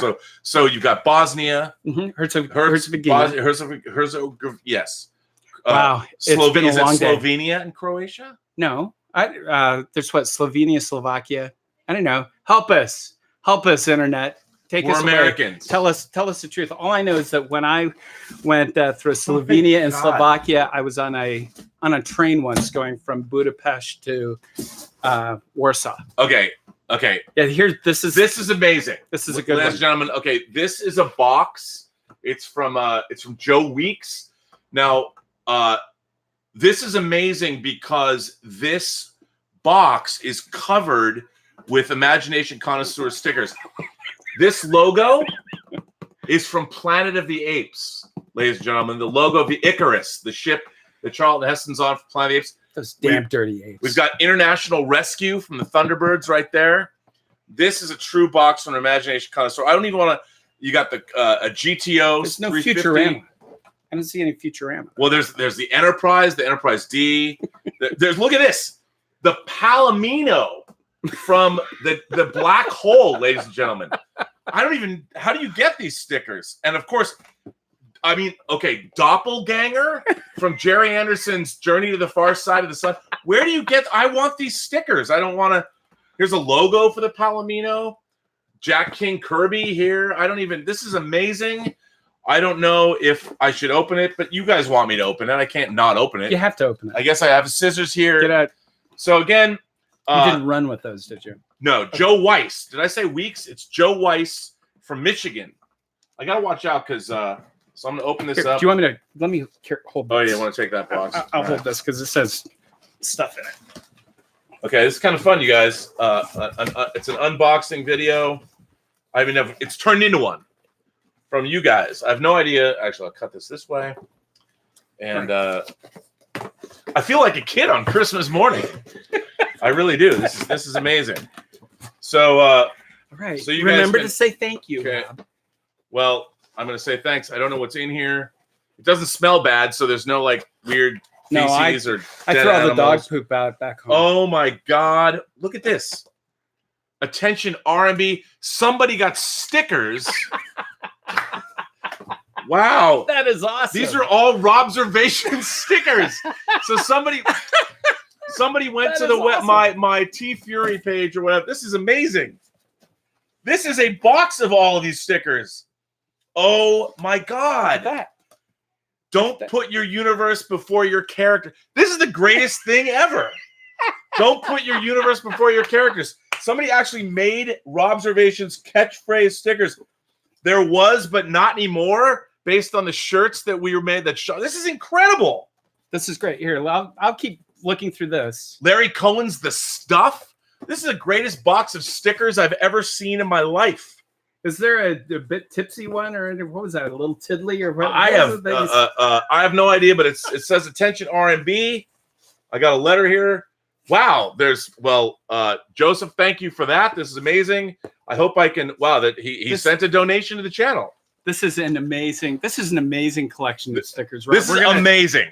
So you've got Bosnia, Herzegovina. Yes. Wow, it's been a long day. Slovenia and Croatia? No, there's Slovenia, Slovakia. I don't know. Help us, internet. We're Americans. Tell us the truth. All I know is that when I went through Slovenia and Slovakia, I was on a train once going from Budapest to Warsaw. Okay. Yeah, this is amazing. This is a good one. Ladies and gentlemen, okay, this is a box. It's from Joe Weeks. Now, this is amazing because this box is covered with Imagination Connoisseur stickers. This logo is from Planet of the Apes, ladies and gentlemen. The logo of the Icarus, the ship that Charlton Heston's on for Planet of the Apes. Those damn dirty apes. We've got International Rescue from the Thunderbirds right there. This is a true box from Imagination Connoisseur. I don't even want to. You got a GTO. There's no Futurama. I don't see any Futurama. Well, there's the Enterprise D. There's look at this, the Palomino from the Black Hole, ladies and gentlemen. How do you get these stickers? And of course, I mean, okay, Doppelganger from Jerry Anderson's Journey to the Far Side of the Sun. Where do you get? I want these stickers. I don't want to. Here's a logo for the Palomino. Jack King Kirby here. This is amazing. I don't know if I should open it, but you guys want me to open it. I can't not open it. You have to open it. I guess I have scissors here. Get out. So again, you didn't run with those, did you? No, okay. Joe Weiss. Did I say Weeks? It's Joe Weiss from Michigan. I gotta watch out because so I'm gonna open this up. Do you want me to let me hold this? Oh, you want to take that box? I'll hold this because it says stuff in it. Okay, this is kind of fun, you guys. It's an unboxing video. It's turned into one from you guys. I have no idea. Actually, I'll cut this way. And I feel like a kid on Christmas morning. I really do. This is amazing. So, all right. So you remember to say thank you. Okay. Well, I'm going to say thanks. I don't know what's in here. It doesn't smell bad, so there's no like weird feces or I throw all the dog poop out back home. Oh my God! Look at this. Attention R&B. Somebody got stickers. Wow. That is awesome. These are all Robservations stickers. So somebody went to the awesome. my T Fury page or whatever. This is amazing. This is a box of all of these stickers. Oh my God. Don't put your universe before your character. This is the greatest thing ever. Don't put your universe before your characters. Somebody actually made Robservations catchphrase stickers. There was, but not anymore, based on the shirts that we were made. This is incredible. This is great. Here, I'll keep looking through this. Larry Cohen's The Stuff. This is the greatest box of stickers I've ever seen in my life. Is there a bit tipsy one, or what was that? A little tiddly, or what? I have no idea, but it says attention R&B. I got a letter here. Wow, Joseph, thank you for that. This is amazing. I hope I can. Wow, that he sent a donation to the channel. This is an amazing collection of stickers. Right? This is amazing.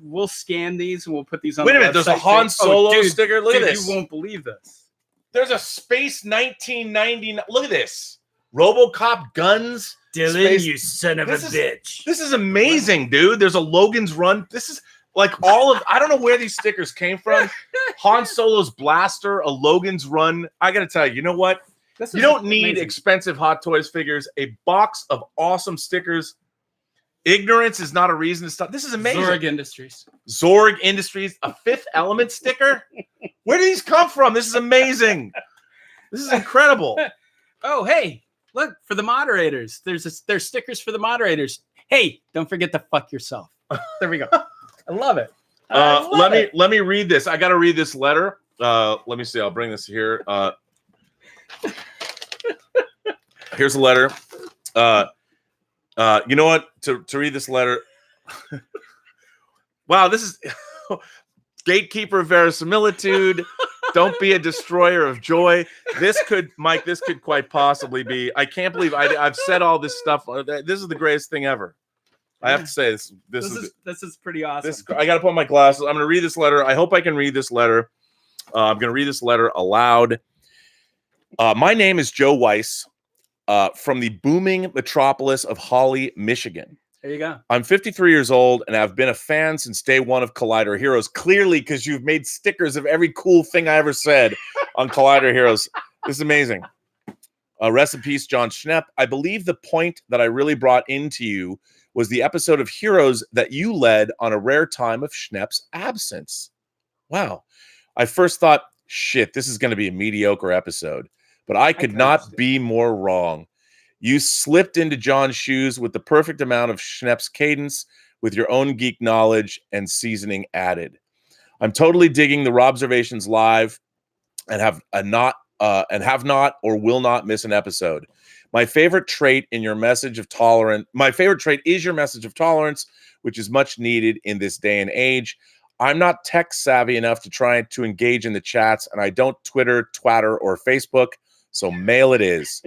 We'll scan these and we'll put these on. Wait a minute, there's a Han Solo sticker. Look at this. You won't believe this. There's a Space 1999. Look at this. RoboCop guns. Dylan, you son of a bitch. This is amazing, dude. There's a Logan's Run. This is like I don't know where these stickers came from. Han Solo's blaster, a Logan's Run. I got to tell you, you know what? You don't need expensive Hot Toys figures. A box of awesome stickers. Ignorance is not a reason to stop. This is amazing. Zorg Industries. Zorg Industries, a Fifth Element sticker. Where do these come from? This is amazing. This is incredible. Oh, hey, look, for the moderators. There's stickers for the moderators. Hey, don't forget to fuck yourself. There we go. I love it. Let me read this. I got to read this letter. Let me see. I'll bring this here. Here's a letter. You know what? To read this letter. Wow, this is gatekeeper of verisimilitude. Don't be a destroyer of joy. This could quite possibly be. I can't believe I've said all this stuff. This is the greatest thing ever. I have to say this is pretty awesome. I got to put on my glasses. I'm going to read this letter. I hope I can read this letter. I'm going to read this letter aloud. My name is Joe Weiss from the booming metropolis of Holly, Michigan. There you go. I'm 53 years old, and I've been a fan since day one of Collider Heroes. Clearly, because you've made stickers of every cool thing I ever said on Collider Heroes. This is amazing. Rest in peace, John Schnepp. I believe the point that I really brought into you was the episode of Heroes that you led on a rare time of Schnepp's absence. Wow. I first thought, shit, this is going to be a mediocre episode, but I could not be more wrong. You slipped into John's shoes with the perfect amount of Schnepp's cadence with your own geek knowledge and seasoning added. I'm totally digging the Robservations live and have not or will not miss an episode. My favorite trait is your message of tolerance, which is much needed in this day and age. I'm not tech savvy enough to try to engage in the chats, and I don't Twitter, Twatter, or Facebook. So mail it is.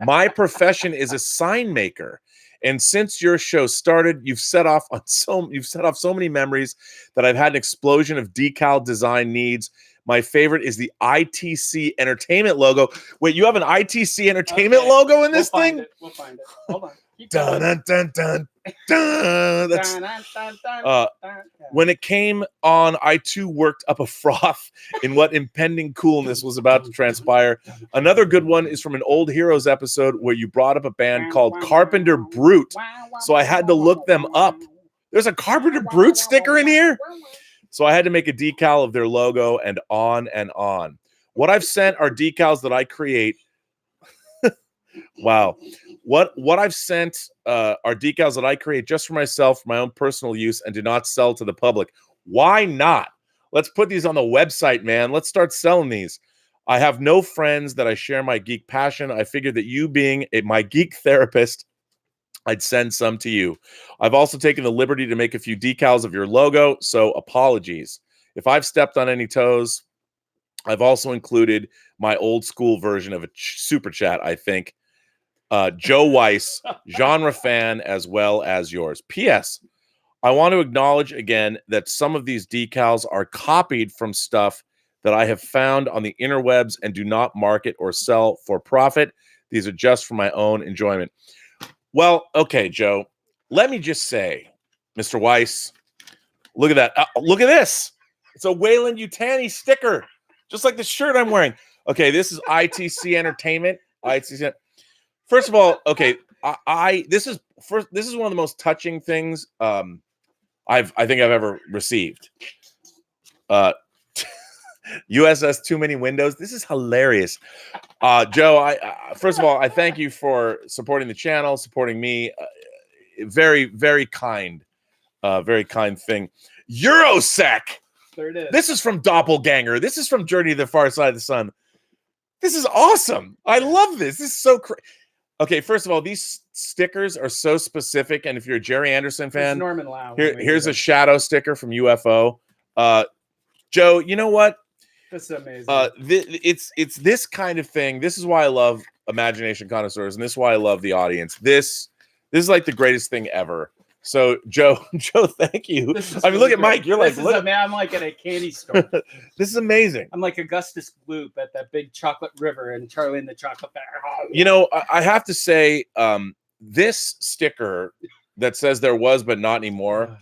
My profession is a sign maker. And since your show started, you've set off so many memories that I've had an explosion of decal design needs. My favorite is the ITC Entertainment logo. Wait, you have an ITC Entertainment logo in this thing? We'll find it. Hold on. Dun, dun, dun, dun, dun. That's, when it came on, I too worked up a froth in what impending coolness was about to transpire. Another good one is from an old Heroes episode where you brought up a band called Carpenter Brute. So I had to look them up. There's a Carpenter Brute sticker in here? So I had to make a decal of their logo and on and on. What I've sent are decals that I create. Wow. What I've sent are decals that I create just for myself, for my own personal use, and do not sell to the public. Why not? Let's put these on the website, man. Let's start selling these. I have no friends that I share my geek passion. I figured that you being my geek therapist, I'd send some to you. I've also taken the liberty to make a few decals of your logo, so apologies. If I've stepped on any toes, I've also included my old school version of a super chat, I think. Joe Weiss, genre fan as well as yours. P.S. I want to acknowledge again that some of these decals are copied from stuff that I have found on the interwebs and do not market or sell for profit. These are just for my own enjoyment. Well, okay, Joe, let me just say, Mr. Weiss, look at that. Look at this. It's a Wayland Yutani sticker, just like the shirt I'm wearing. Okay, this is ITC Entertainment. ITC. First of all, okay, this is one of the most touching things I think I've ever received. USS Too Many Windows. This is hilarious. Joe, first of all, I thank you for supporting the channel, supporting me. Very, very kind thing. Eurosec. There it is. This is from Doppelganger. This is from Journey to the Far Side of the Sun. This is awesome. I love this. This is so crazy. Okay, first of all, these stickers are so specific, and if you're a Jerry Anderson fan, Norman Lau, here's a shadow sticker from UFO. Joe, you know what? This is amazing. It's this kind of thing. This is why I love Imagination Connoisseurs, and this is why I love the audience. This is like the greatest thing ever. So, Joe, thank you. I mean, look at Mike. You're like, look. I'm like at a candy store. This is amazing. I'm like Augustus Gloop at that big chocolate river and Charlie and the Chocolate Factory. You know, I have to say, this sticker that says there was but not anymore.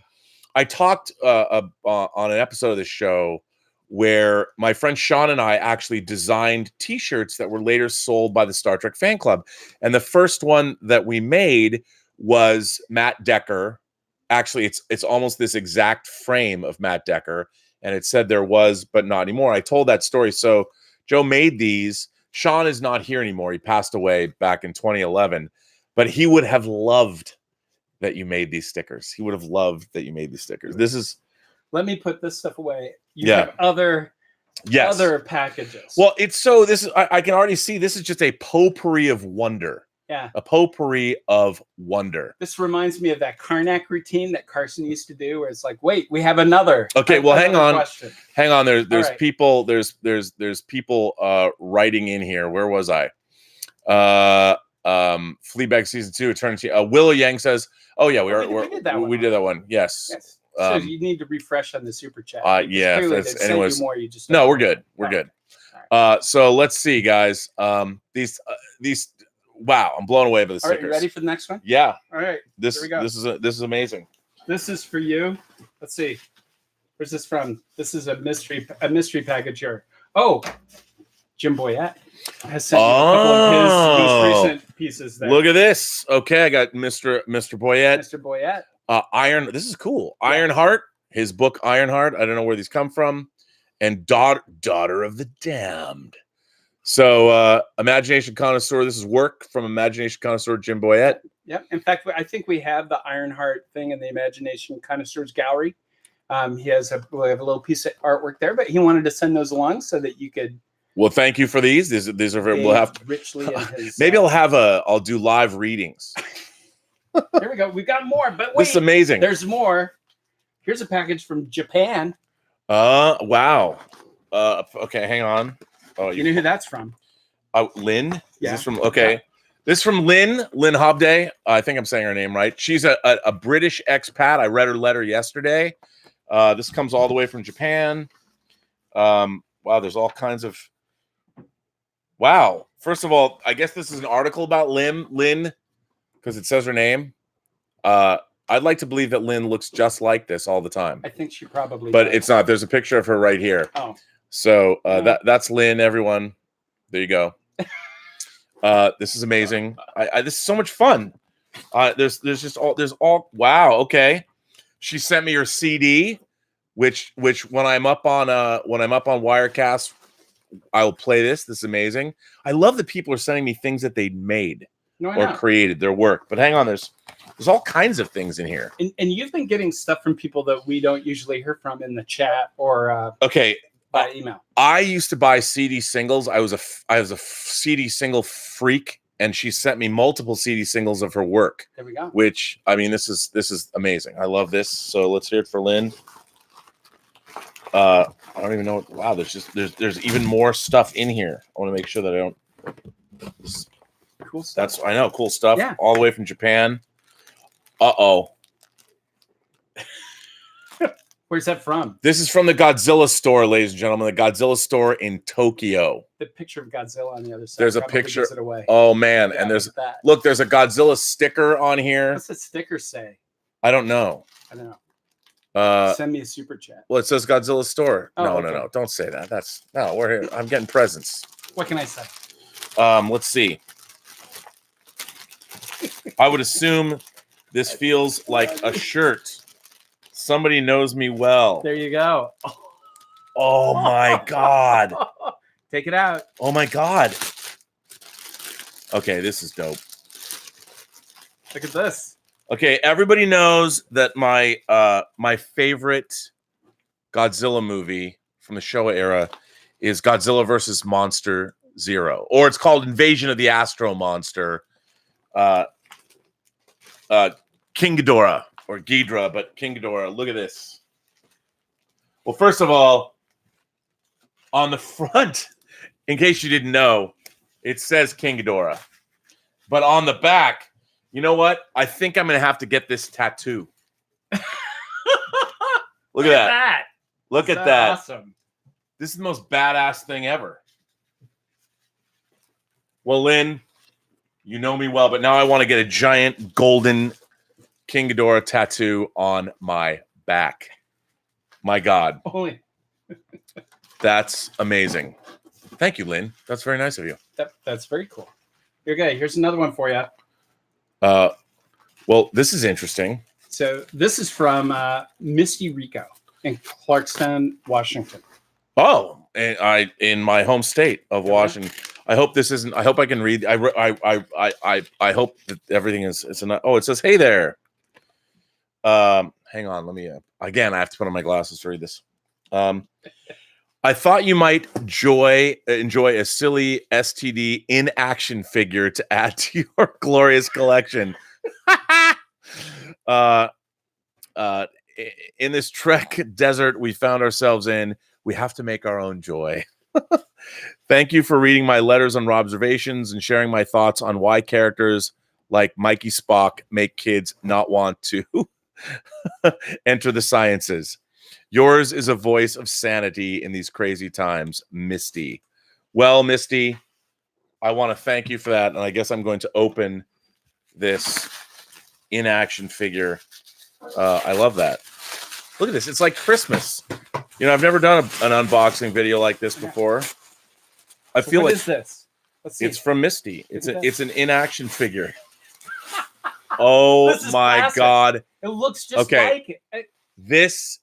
I talked on an episode of the show where my friend Sean and I actually designed T-shirts that were later sold by the Star Trek fan club. And the first one that we made was Matt Decker. Actually, it's almost this exact frame of Matt Decker, and it said there was, but not anymore. I told that story. So Joe made these. Sean is not here anymore. He passed away back in 2011, but he would have loved that you made these stickers. He would have loved that you made these stickers. This is. Let me put this stuff away. You have other packages. Well, it's so this is I can already see this is just a potpourri of wonder. Yeah. A potpourri of wonder. This reminds me of that Karnak routine that Carson used to do, where it's like, wait, we have another. Okay, well, hang on. Question. Hang on. There's right. People, there's people writing in here. Where was I? Fleabag season 2, Eternity. Willow Yang says, oh yeah, we did that one. Yes. So you need to refresh on the super chat. Yeah. Anyways, more, you just no, we're good. We're good. Right. So let's see, guys. These wow, I'm blown away by the stickers. All right, you ready for the next one? Yeah. All right. This is amazing. This is for you. Let's see. Where's this from? This is a mystery package here. Oh, Jim Boyette has sent me a couple of his most recent pieces there. Look at this. Okay, I got Mr. Boyette. Mr. Boyette. Iron. This is cool. Yeah. Ironheart. His book Ironheart. I don't know where these come from. And Daughter of the Damned. So, Imagination Connoisseur. This is work from Imagination Connoisseur Jim Boyette. Yep. In fact, I think we have the Ironheart thing in the Imagination Connoisseur's gallery. He has we have a little piece of artwork there, but he wanted to send those along so that you could. Well, thank you for these. These are very. We'll have richly in his. Maybe I'll do live readings. Here we go. We've got more, but wait. This is amazing. There's more. Here's a package from Japan. Wow. Okay, hang on. Oh, you know who that's from? Lynn? Yeah. Is this from okay. Yeah. This is from Lynn Hobday. I think I'm saying her name right. She's a British expat. I read her letter yesterday. This comes all the way from Japan. Wow, there's all kinds of wow. First of all, I guess this is an article about Lynn, because it says her name. I'd like to believe that Lynn looks just like this all the time. I think she probably but does. It's not. There's a picture of her right here. Oh. So that's Lynn, everyone. There you go. This is amazing. This is so much fun. There's all wow. Okay, she sent me her CD, which when I'm up on Wirecast, I'll play this. This is amazing. I love that people are sending me things that they made or created, their work. But hang on, there's all kinds of things in here. And you've been getting stuff from people that we don't usually hear from in the chat or okay. By email. I used to buy CD singles. I was a CD single freak, and she sent me multiple CD singles of her work. There we go. Which I mean, this is amazing. I love this. So let's hear it for Lynn. I don't even know. Wow, there's even more stuff in here. I want to make sure that I don't. Cool stuff. I know cool stuff. Yeah. All the way from Japan. Uh-oh. Where's that from? This is from the Godzilla store, ladies and gentlemen. The Godzilla store in Tokyo. The picture of Godzilla on the other side. There's a picture. Oh man, yeah, and there's a Godzilla sticker on here. What's the sticker say? I don't know. Send me a super chat. Well, it says Godzilla store. Oh, no. Don't say that. We're here. I'm getting presents. What can I say? Let's see. I would assume this feels like a shirt. Somebody knows me well. There you go. Oh my God. Take it out. Oh my God. Okay, this is dope. Look at this. Okay, everybody knows that my my favorite Godzilla movie from the Showa era is Godzilla versus Monster Zero, or it's called Invasion of the Astro Monster. King Ghidorah. Or Ghidra, but King Ghidorah. Look at this. Well, first of all, on the front, in case you didn't know, it says King Ghidorah. But on the back, you know what? I think I'm going to have to get this tattoo. Look at that. Look at that. Awesome. This is the most badass thing ever. Well, Lynn, you know me well, but now I want to get a giant golden King Ghidorah tattoo on my back. My God. Holy. That's amazing. Thank you, Lynn. That's very nice of you. That's very cool. Okay, here's another one for you. Well, this is interesting. So this is from Misty Rico in Clarkstown, Washington. Oh, and in my home state of Washington. I hope this isn't. I hope I can read. I hope that everything is. It's enough. Oh, it says, "Hey there." Hang on. Let me. Again, I have to put on my glasses to read this. I thought you might enjoy a silly STD in action figure to add to your glorious collection. In this Trek desert we found ourselves in, we have to make our own joy. Thank you for reading my letters on Robservations and sharing my thoughts on why characters like Mikey Spock make kids not want to enter the sciences. Yours is a voice of sanity in these crazy times, Misty. Well, Misty, I want to thank you for that, and I guess I'm going to open this in-action figure. I love that. Look at this. It's like Christmas. You know, I've never done an unboxing video like this before. I feel what like is this? Let's see. It's from Misty. It's an in-action figure. Oh my classic. God! It looks just like it. This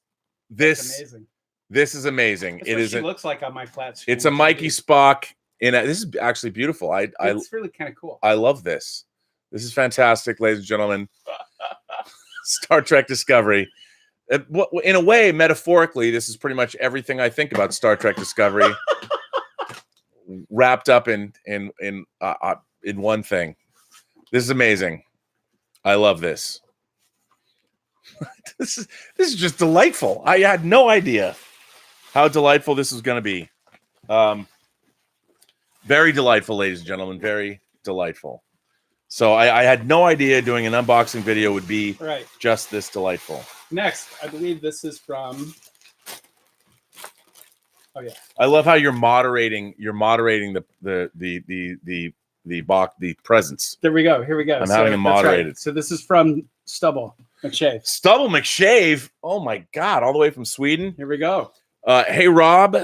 amazing. This is amazing. That's it what is. She looks like on my flat screen. It's a Mikey Spock. This is actually beautiful. It's really kind of cool. I love this. This is fantastic, ladies and gentlemen. Star Trek Discovery. In a way, metaphorically, this is pretty much everything I think about Star Trek Discovery, wrapped up in one thing. This is amazing. I love this. This is just delightful. I had no idea how delightful this was going to be. Very delightful, ladies and gentlemen. Very delightful. So I had no idea doing an unboxing video would be just this delightful. Next, I believe this is from. Oh yeah. I love how you're moderating the presents. There we go. Here we go. I'm having it moderated. Right. So this is from Stubble McShave. Stubble McShave. Oh my God! All the way from Sweden. Here we go. Hey Rob,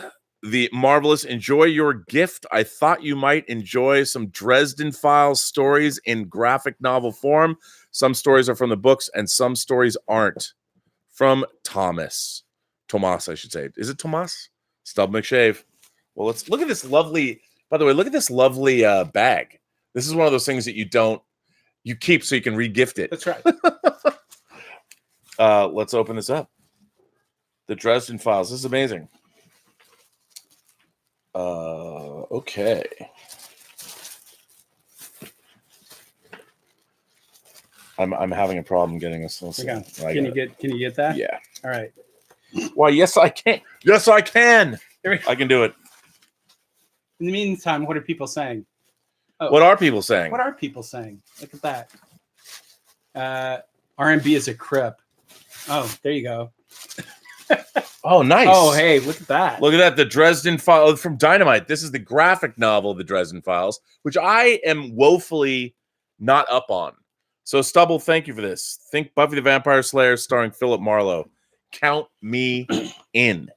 the marvelous. Enjoy your gift. I thought you might enjoy some Dresden Files stories in graphic novel form. Some stories are from the books, and some stories aren't. From Thomas, I should say. Is it Thomas? Stub McShave. Well, let's look at this lovely. By the way, look at this lovely bag. This is one of those things that you keep so you can re-gift it. That's right. Let's open this up. The Dresden Files. This is amazing. Okay. I'm having a problem getting this. Can you get that? Yeah. All right. Why? Yes, I can. Yes, I can. I can do it. In the meantime, what are people saying? Oh, what are people saying? What are people saying? Look at that. R&B is a crip. Oh, there you go. Oh, nice. Oh, hey, look at that. Look at that. The Dresden Files from Dynamite. This is the graphic novel, The Dresden Files, which I am woefully not up on. So, Stubble, thank you for this. Think Buffy the Vampire Slayer starring Philip Marlowe. Count me in.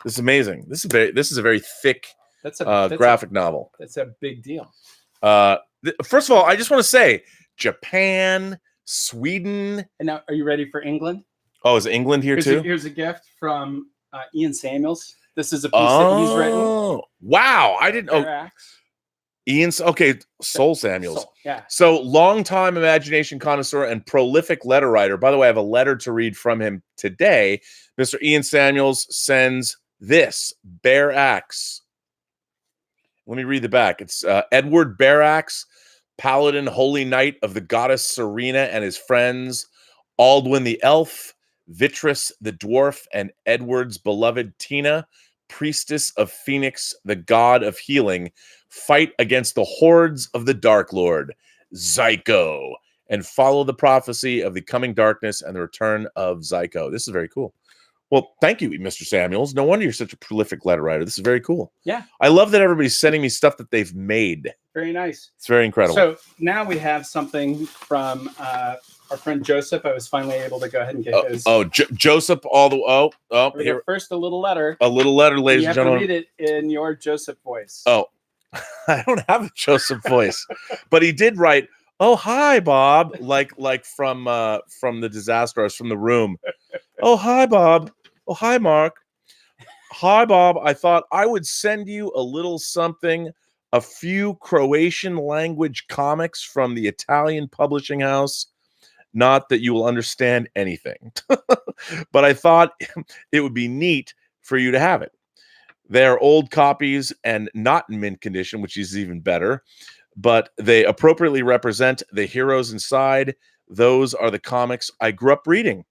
This is amazing. This is a very thick graphic novel. That's a big deal. First of all, I just want to say Japan, Sweden. And now, are you ready for England? Oh, is England here too? Here's a gift from Ian Samuels. This is a piece that he's written. Wow. I didn't know. Ian's okay. Soul Samuels. Yeah. So longtime imagination connoisseur and prolific letter writer. By the way, I have a letter to read from him today. Mr. Ian Samuels sends this Bare Axe. Let me read the back. It's Edward Bare Axe, paladin, holy knight of the goddess Serena and his friends, Aldwin the elf, Vitress the dwarf, and Edward's beloved Tina, priestess of Phoenix, the god of healing, fight against the hordes of the Dark Lord, Zyko, and follow the prophecy of the coming darkness and the return of Zyko. This is very cool. Well, thank you, Mr. Samuels. No wonder you're such a prolific letter writer. This is very cool. Yeah. I love that everybody's sending me stuff that they've made. Very nice. It's very incredible. So now we have something from our friend Joseph. I was finally able to go ahead and get his. Joseph all the here. First, a little letter. A little letter, ladies and gentlemen. You have to read it in your Joseph voice. Oh, I don't have a Joseph voice, but he did write Oh, hi, Bob. Like from the Disaster Artist, from The Room. Oh, hi, Bob. Oh, hi, Mark. Hi, Bob. I thought I would send you a little something, a few Croatian language comics from the Italian publishing house. Not that you will understand anything, but I thought it would be neat for you to have it. They're old copies and not in mint condition, which is even better, but they appropriately represent the heroes inside. Those are the comics I grew up reading.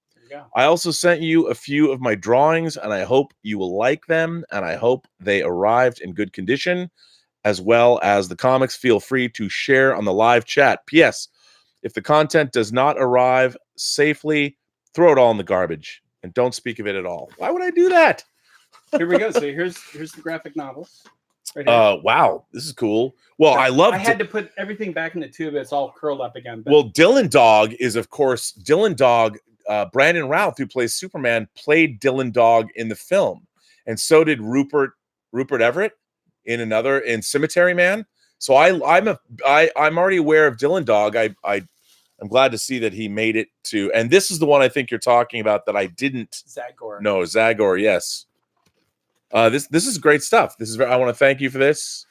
I also sent you a few of my drawings, and I hope you will like them, and I hope they arrived in good condition, as well as the comics. Feel free to share on the live chat. P.S. If the content does not arrive safely, throw it all in the garbage and don't speak of it at all. Why would I do that? Here we go. So here's the graphic novels. Right here. Wow, this is cool. Well, I had to put everything back in the tube. It's all curled up again. Well, Dylan Dog is, of course, Dylan Dog. Brandon Routh, who plays Superman, played Dylan Dog in the film, and so did Rupert Everett in Cemetery Man. So I'm already aware of Dylan Dog. I'm glad to see that he made it to, and this is the one I think you're talking about that I didn't. Zagor. No, Zagor. Yes. This is great stuff. I want to thank you for this.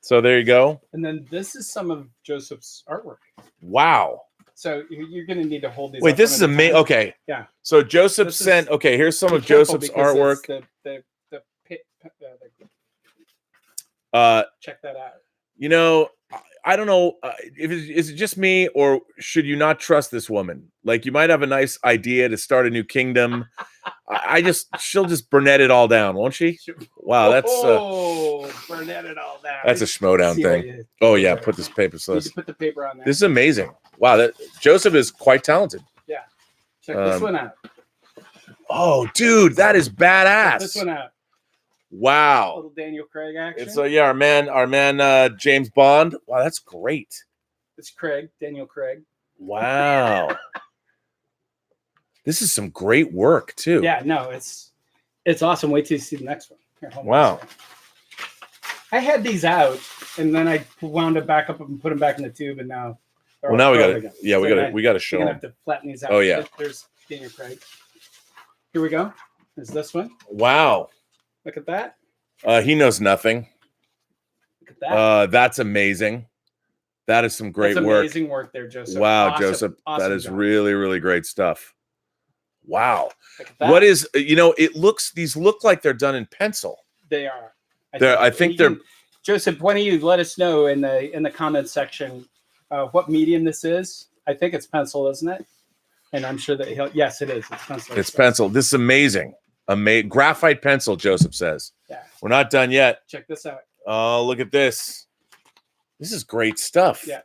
So there you go. And then this is some of Joseph's artwork. Wow. So you're going to need to hold these. Wait, this is amazing. Okay. Yeah. So Joseph sent. Okay, here's some of Joseph's artwork. Check that out. You know, I don't know. Is it just me, or should you not trust this woman? Like, you might have a nice idea to start a new kingdom. She'll just Burnett it all down, won't she? Wow, that's Burnett it all down. That's a schmodown thing. Oh yeah, put this paper. So put the paper on there. This is amazing. Wow, Joseph is quite talented. Yeah, check this one out. Oh, dude, that is badass. Check this one out. Wow, little Daniel Craig action. It's our man, James Bond. Wow, that's great. It's Daniel Craig. Wow. This is some great work too. Yeah, no, it's awesome. Wait till you see the next one. Here, wow. I had these out, and then I wound it back up and put them back in the tube, and now. Well, now we got to. Yeah, we got to show them. Have to flatten these out. Oh yeah. There's Daniel Craig. Here we go. There's this one. Wow. Look at that. He knows nothing. Look at that. That's amazing. That is some great work. Amazing work there, Joseph. Wow, awesome, Joseph. Awesome that is job. really, really great stuff. Wow. What is, these look like they're done in pencil. They are. I think they're. Joseph, why don't you let us know in the comments section what medium this is? I think it's pencil, isn't it? And I'm sure that yes, it is. It's pencil. It's pencil. This is amazing. Graphite pencil, Joseph says. Yeah. We're not done yet. Check this out. Oh, look at this. This is great stuff. Yeah.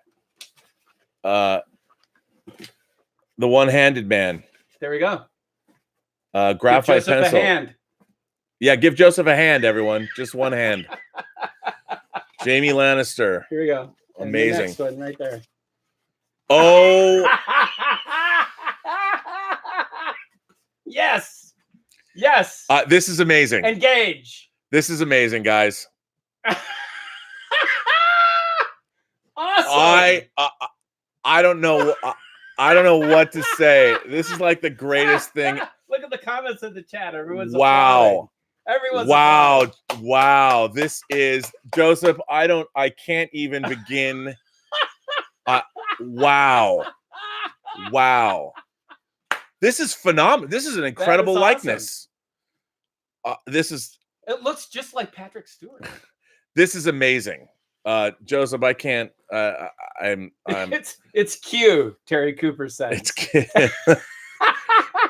The One-Handed Man. There we go. Graphite give Joseph pencil. A hand. Yeah, give Joseph a hand, everyone. Just one hand. Jamie Lannister. Here we go. And amazing. The next one right there. Oh. Yes. Yes. This is amazing. Engage. This is amazing, guys. Awesome. I don't know. I don't know what to say. This is like the greatest thing. Look at the comments in the chat. Everyone's wow. Applauding. Everyone's wow. applauding. Wow. This is Joseph. I can't even begin. Wow. Wow. This is phenomenal. This is an incredible likeness. It looks just like Patrick Stewart. This is amazing. Joseph, I can't. It's Q. Terry Cooper says. It's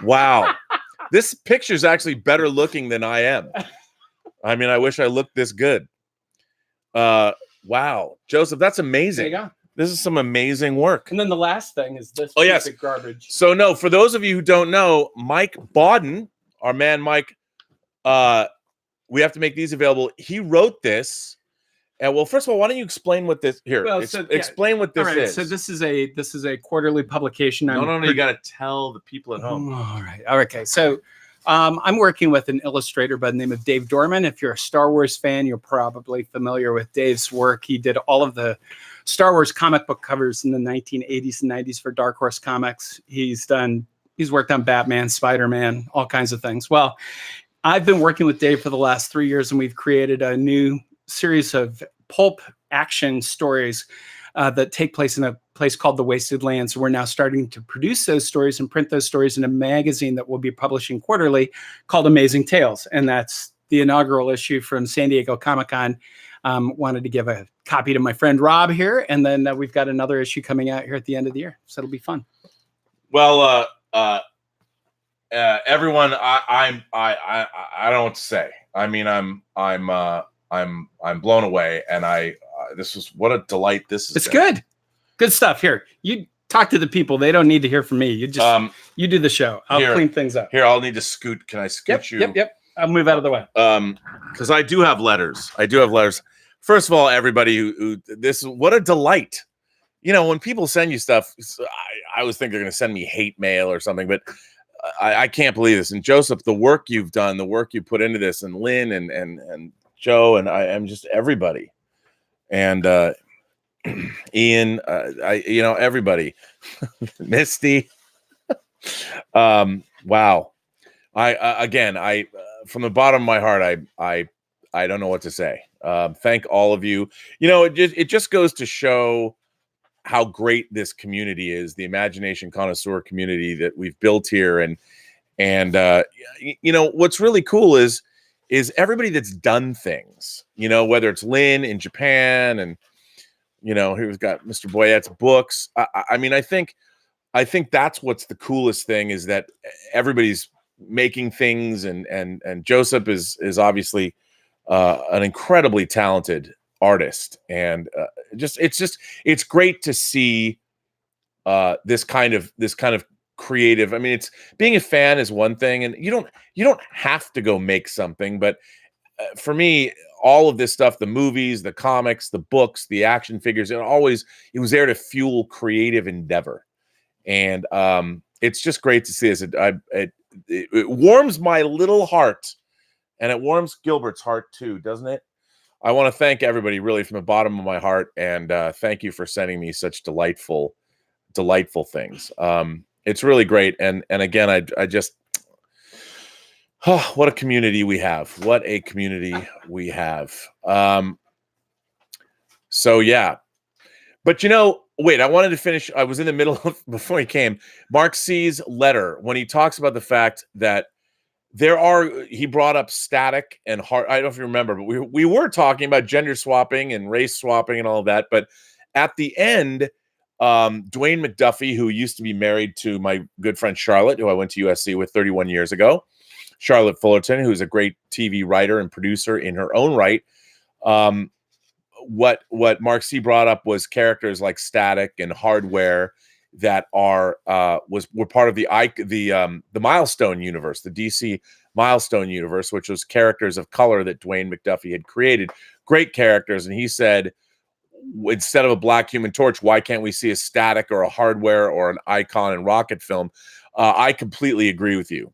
wow. This picture is actually better looking than I am. I mean, I wish I looked this good. Wow, Joseph, that's amazing. There you go. This is some amazing work. And then the last thing is this piece of garbage. So no, for those of you who don't know, Mike Bodden, our man Mike, we have to make these available. He wrote this. And well, first of all, why don't you explain what this here? Well, explain what this is. So this is a quarterly publication. No, you got to tell the people at home. All right. Okay. So I'm working with an illustrator by the name of Dave Dorman. If you're a Star Wars fan, you're probably familiar with Dave's work. He did all of the Star Wars comic book covers in the 1980s and 90s for Dark Horse Comics. He's worked on Batman, Spider-Man, all kinds of things. Well, I've been working with Dave for the last 3 years, and we've created a new series of pulp action stories that take place in a place called the Wasted Lands. We're now starting to produce those stories and print those stories in a magazine that we'll be publishing quarterly called Amazing Tales. And that's the inaugural issue from San Diego Comic-Con. Wanted to give a copy to my friend Rob here. And then we've got another issue coming out here at the end of the year. So it'll be fun. Well, everyone, I don't know what to say. I mean, I'm blown away, and this was what a delight this is. It's good stuff. Here, you talk to the people. They don't need to hear from me. You just you do the show. I'll clean things up. Here, I'll need to scoot. Can I scoot you? Yep. I'll move out of the way. Because I do have letters. First of all, everybody who this, what a delight. You know, when people send you stuff, I always think they're going to send me hate mail or something, but I can't believe this. And Joseph, the work you've done, the work you put into this, and Lynn and Joe, and I am just everybody. And Ian, everybody, Misty. Wow. I from the bottom of my heart, I don't know what to say. Thank all of you. You know, it just goes to show how great this community is, the imagination connoisseur community that we've built here. And you know, what's really cool is everybody that's done things, you know, whether it's Lynn in Japan, and, you know, who's got Mr. Boyette's books. I mean, I think that's what's the coolest thing, is that everybody's making things, and Joseph is obviously an incredibly talented artist, and it's great to see this kind of creative. I mean, it's being a fan is one thing, and you don't have to go make something, but for me, all of this stuff, the movies, the comics, the books, the action figures, it was there to fuel creative endeavor. And it's just great to see this. It warms my little heart, and it warms Gilbert's heart too, doesn't it? I want to thank everybody really from the bottom of my heart, and thank you for sending me such delightful things. It's really great, and again, I just what a community we have! What a community we have! So yeah, but you know, wait, I wanted to finish. I was in the middle of, before he came, Mark C's letter, when he talks about the fact that he brought up static and hard. I don't know if you remember, but we were talking about gender swapping and race swapping and all of that. But at the end, Dwayne McDuffie, who used to be married to my good friend Charlotte, who I went to USC with 31 years ago, Charlotte Fullerton, who's a great TV writer and producer in her own right. What Mark C brought up was characters like Static and Hardware that were part of the Milestone universe, the DC Milestone universe, which was characters of color that Dwayne McDuffie had created. Great characters. And he said, instead of a Black Human Torch, why can't we see a Static or a Hardware or an Icon and Rocket film? I completely agree with you.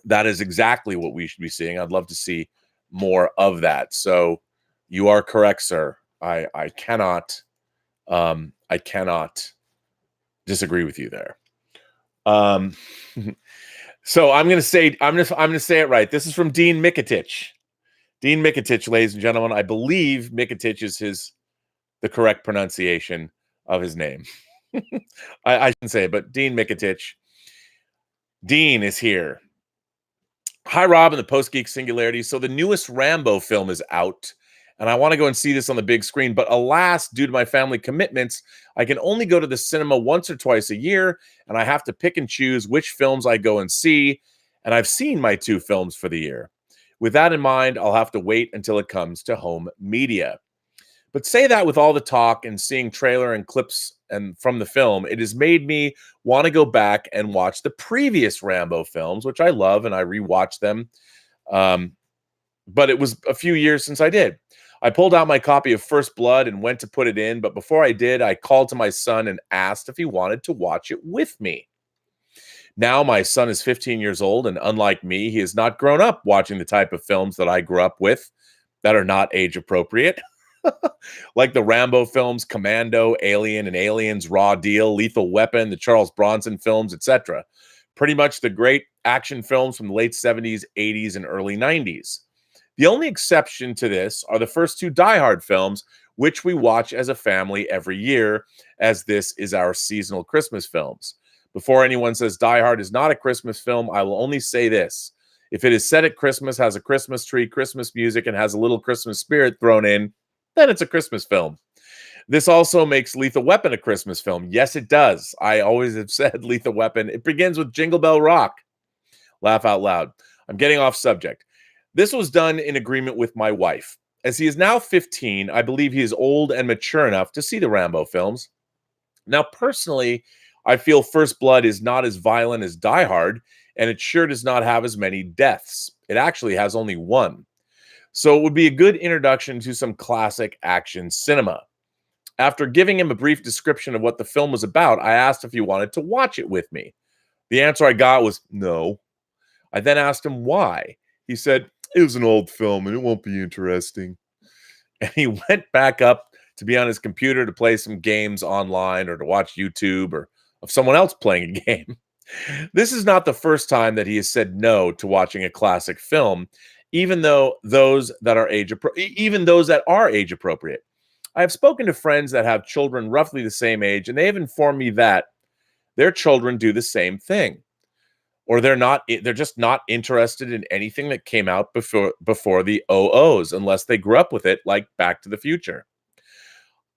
That is exactly what we should be seeing. I'd love to see more of that. So you are correct, sir. I cannot disagree with you there. So I'm gonna say it right. This is from Dean Mikitich. Dean Mikitich, ladies and gentlemen. I believe Mikitich is the correct pronunciation of his name. I shouldn't say it, but Dean Mikitich. Dean is here. Hi, Rob, and the Post-Geek Singularity. So the newest Rambo film is out, and I want to go and see this on the big screen. But alas, due to my family commitments, I can only go to the cinema once or twice a year, and I have to pick and choose which films I go and see. And I've seen my 2 films for the year. With that in mind, I'll have to wait until it comes to home media. But say that with all the talk and seeing trailer and clips and from the film, it has made me want to go back and watch the previous Rambo films, which I love, and I rewatched them. But it was a few years since I did. I pulled out my copy of First Blood and went to put it in, but before I did, I called to my son and asked if he wanted to watch it with me. Now my son is 15 years old, and unlike me, he has not grown up watching the type of films that I grew up with that are not age appropriate. Like the Rambo films, Commando, Alien and Aliens, Raw Deal, Lethal Weapon, the Charles Bronson films, etc. Pretty much the great action films from the late 70s, 80s, and early 90s. The only exception to this are the first two Die Hard films, which we watch as a family every year, as this is our seasonal Christmas films. Before anyone says Die Hard is not a Christmas film, I will only say this. If it is set at Christmas, has a Christmas tree, Christmas music, and has a little Christmas spirit thrown in, then it's a Christmas film. This also makes Lethal Weapon a Christmas film. Yes, it does. I always have said Lethal Weapon. It begins with Jingle Bell Rock. Laugh out loud. I'm getting off subject. This was done in agreement with my wife. As he is now 15, I believe he is old and mature enough to see the Rambo films. Now, personally, I feel First Blood is not as violent as Die Hard, and it sure does not have as many deaths. It actually has only one. So it would be a good introduction to some classic action cinema. After giving him a brief description of what the film was about, I asked if he wanted to watch it with me. The answer I got was no. I then asked him why. He said, it was an old film and it won't be interesting. And he went back up to be on his computer to play some games online or to watch YouTube or of someone else playing a game. This is not the first time that he has said no to watching a classic film, even those that are age appropriate. I have spoken to friends that have children roughly the same age, and they have informed me that their children do the same thing, or they're just not interested in anything that came out before the OOs unless they grew up with it, like Back to the Future.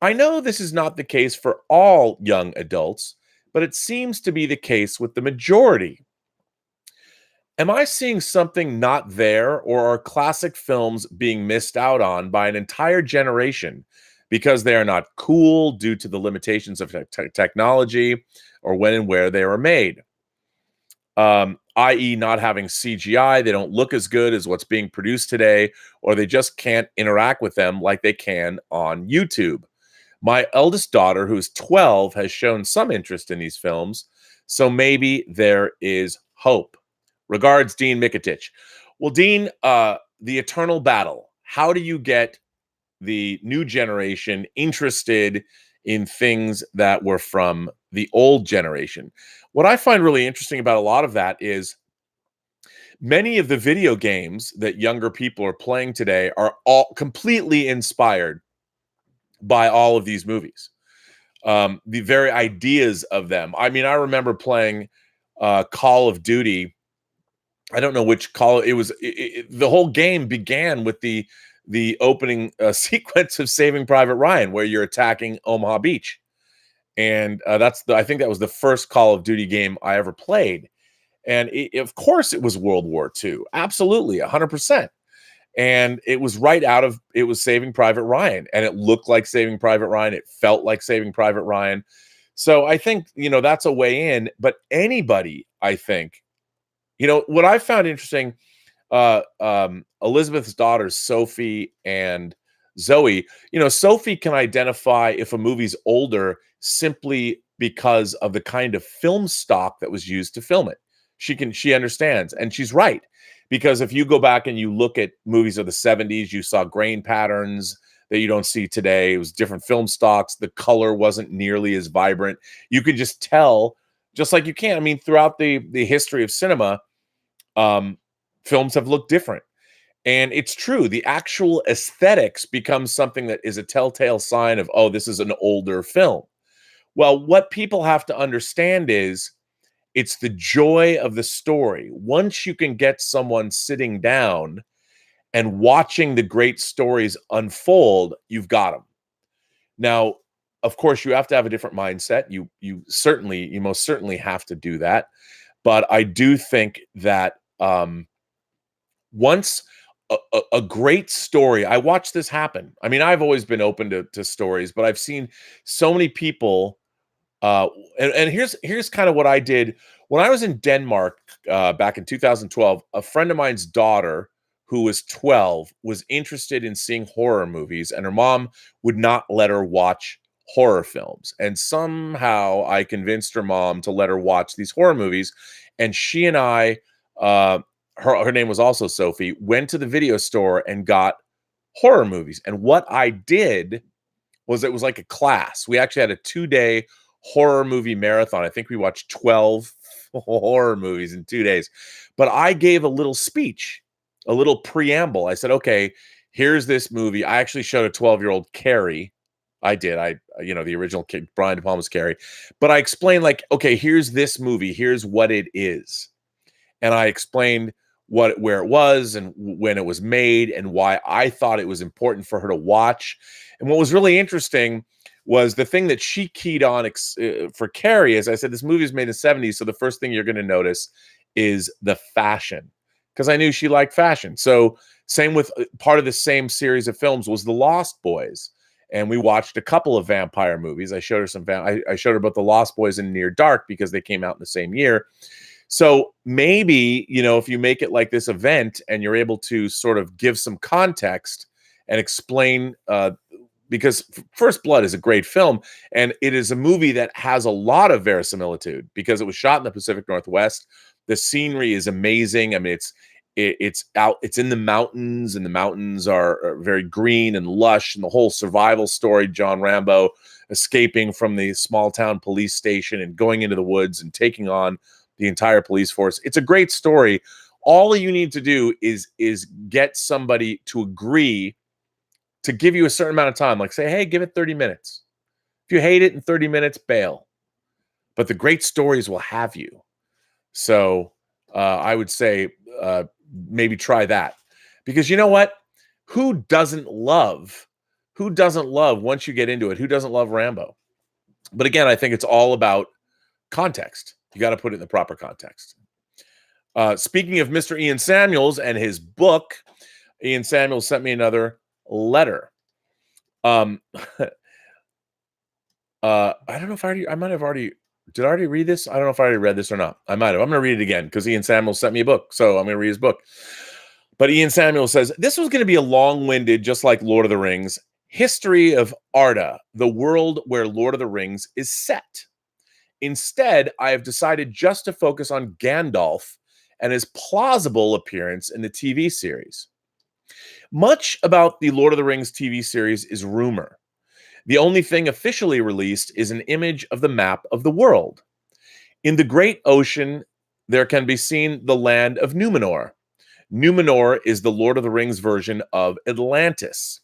I know this is not the case for all young adults, but it seems to be the case with the majority. Am I seeing something not there, or are classic films being missed out on by an entire generation because they are not cool due to the limitations of technology or when and where they were made? I.e. not having CGI, they don't look as good as what's being produced today, or they just can't interact with them like they can on YouTube. My eldest daughter, who's 12, has shown some interest in these films, so maybe there is hope. Regards, Dean Mikitich. Well, Dean, the eternal battle. How do you get the new generation interested in things that were from the old generation? What I find really interesting about a lot of that is many of the video games that younger people are playing today are all completely inspired by all of these movies. The very ideas of them. I mean, I remember playing Call of Duty. I don't know which call it was. The whole game began with the opening sequence of Saving Private Ryan, where you're attacking Omaha Beach, and I think that was the first Call of Duty game I ever played. And of course, it was World War II, absolutely, 100%. And it was it was Saving Private Ryan, and it looked like Saving Private Ryan. It felt like Saving Private Ryan. So I think that's a way in. But anybody, I think. What I found interesting, Elizabeth's daughters, Sophie and Zoe, Sophie can identify if a movie's older simply because of the kind of film stock that was used to film it. She understands, and she's right. Because if you go back and you look at movies of the 70s, you saw grain patterns that you don't see today. It was different film stocks. The color wasn't nearly as vibrant. You could just tell, just like you can. I mean, throughout the history of cinema, films have looked different. And it's true. The actual aesthetics becomes something that is a telltale sign of, oh, this is an older film. Well, what people have to understand is it's the joy of the story. Once you can get someone sitting down and watching the great stories unfold, you've got them. Now, of course, you have to have a different mindset. You most certainly have to do that. But I do think that once a great story, I watched this happen. I mean, I've always been open to stories, but I've seen so many people. And here's kind of what I did when I was in Denmark back in 2012. A friend of mine's daughter, who was 12, was interested in seeing horror movies, and her mom would not let her watch horror films. And somehow I convinced her mom to let her watch these horror movies. And she and I, her name was also Sophie, went to the video store and got horror movies. And what I did was, it was like a class. We actually had a 2-day horror movie marathon. I think we watched 12 horror movies in 2 days. But I gave a little speech, a little preamble. I said, okay, here's this movie. I actually showed a 12-year-old Carrie. I did. The original kid, Brian De Palma's Carrie. But I explained, like, okay, here's this movie. Here's what it is. And I explained where it was and when it was made and why I thought it was important for her to watch. And what was really interesting was the thing that she keyed on for Carrie is, I said, this movie is made in the 70s. So the first thing you're going to notice is the fashion, because I knew she liked fashion. So same with part of the same series of films was The Lost Boys. And we watched a couple of vampire movies. I showed her I showed her about The Lost Boys and Near Dark because they came out in the same year. So maybe, if you make it like this event and you're able to sort of give some context and explain, because First Blood is a great film, and it is a movie that has a lot of verisimilitude because it was shot in the Pacific Northwest. The scenery is amazing. I mean, it's in the mountains, and the mountains are very green and lush, and the whole survival story, John Rambo escaping from the small town police station and going into the woods and taking on the entire police force. It's a great story. All you need to do is get somebody to agree to give you a certain amount of time. Like, say, hey, give it 30 minutes. If you hate it in 30 minutes, bail. But the great stories will have you. So I would say maybe try that. Because you know what? Who doesn't love, once you get into it, who doesn't love Rambo? But again, I think it's all about context. You got to put it in the proper context. Speaking of Mr. Ian Samuels and his book, Ian Samuels sent me another letter. I don't know if I might have already, did I already read this? I don't know if I already read this or not. I might have. I'm going to read it again because Ian Samuels sent me a book. So I'm going to read his book. But Ian Samuels says, this was going to be a long-winded, just like Lord of the Rings, history of Arda, the world where Lord of the Rings is set. Instead, I have decided just to focus on Gandalf and his plausible appearance in the TV series. Much about the Lord of the Rings TV series is rumor. The only thing officially released is an image of the map of the world. In the Great Ocean, there can be seen the land of Numenor. Numenor is the Lord of the Rings version of Atlantis.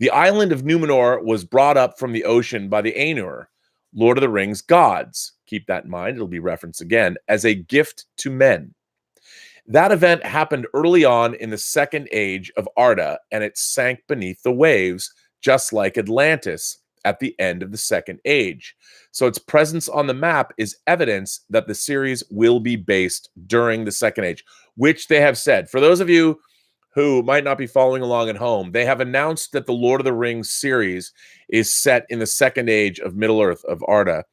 The island of Numenor was brought up from the ocean by the Ainur, Lord of the Rings gods. Keep that in mind. It'll be referenced again as a gift to men. That event happened early on in the Second Age of Arda, and it sank beneath the waves, just like Atlantis at the end of the Second Age. So its presence on the map is evidence that the series will be based during the Second Age, which they have said. For those of you who might not be following along at home, they have announced that the Lord of the Rings series is set in the Second Age of Middle-earth, of Arda.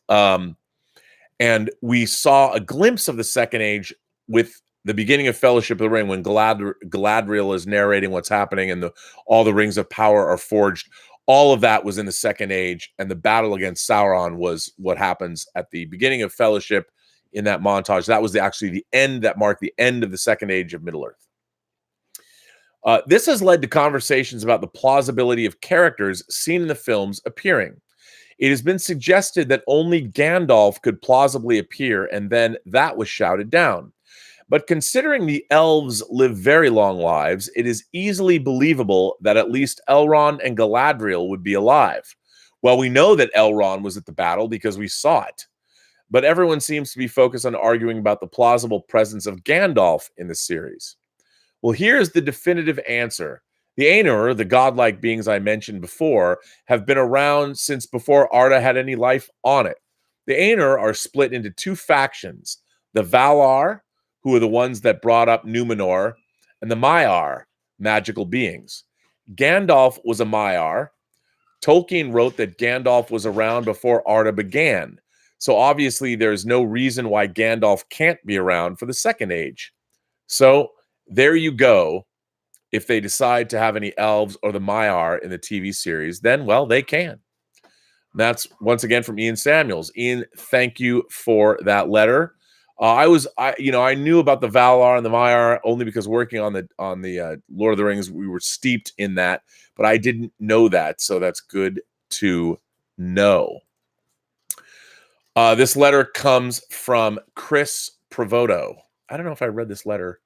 And we saw a glimpse of the Second Age with the beginning of Fellowship of the Ring, when Galadriel is narrating what's happening and all the rings of power are forged. All of that was in the Second Age, and the battle against Sauron was what happens at the beginning of Fellowship in that montage. That was actually the end that marked the end of the Second Age of Middle-earth. This has led to conversations about the plausibility of characters seen in the films appearing. It has been suggested that only Gandalf could plausibly appear, and then that was shouted down. But considering the elves live very long lives, it is easily believable that at least Elrond and Galadriel would be alive. Well, we know that Elrond was at the battle because we saw it. But everyone seems to be focused on arguing about the plausible presence of Gandalf in the series. Well, here's the definitive answer. The Ainur, the godlike beings I mentioned before, have been around since before Arda had any life on it. The Ainur are split into two factions, the Valar, who are the ones that brought up Numenor, and the Meyer, magical beings. Gandalf was a Meyer. Tolkien wrote that Gandalf was around before Arda began. So obviously there's no reason why Gandalf can't be around for the Second Age. So there you go. If they decide to have any elves or the Maiar in the TV series, then, well, they can. That's once again from Ian Samuels. Ian, thank you for that letter. I knew about the Valar and the Meyer only because working on the Lord of the Rings, we were steeped in that, but I didn't know that, so that's good to know. This letter comes from Chris Provoto. I don't know if I read this letter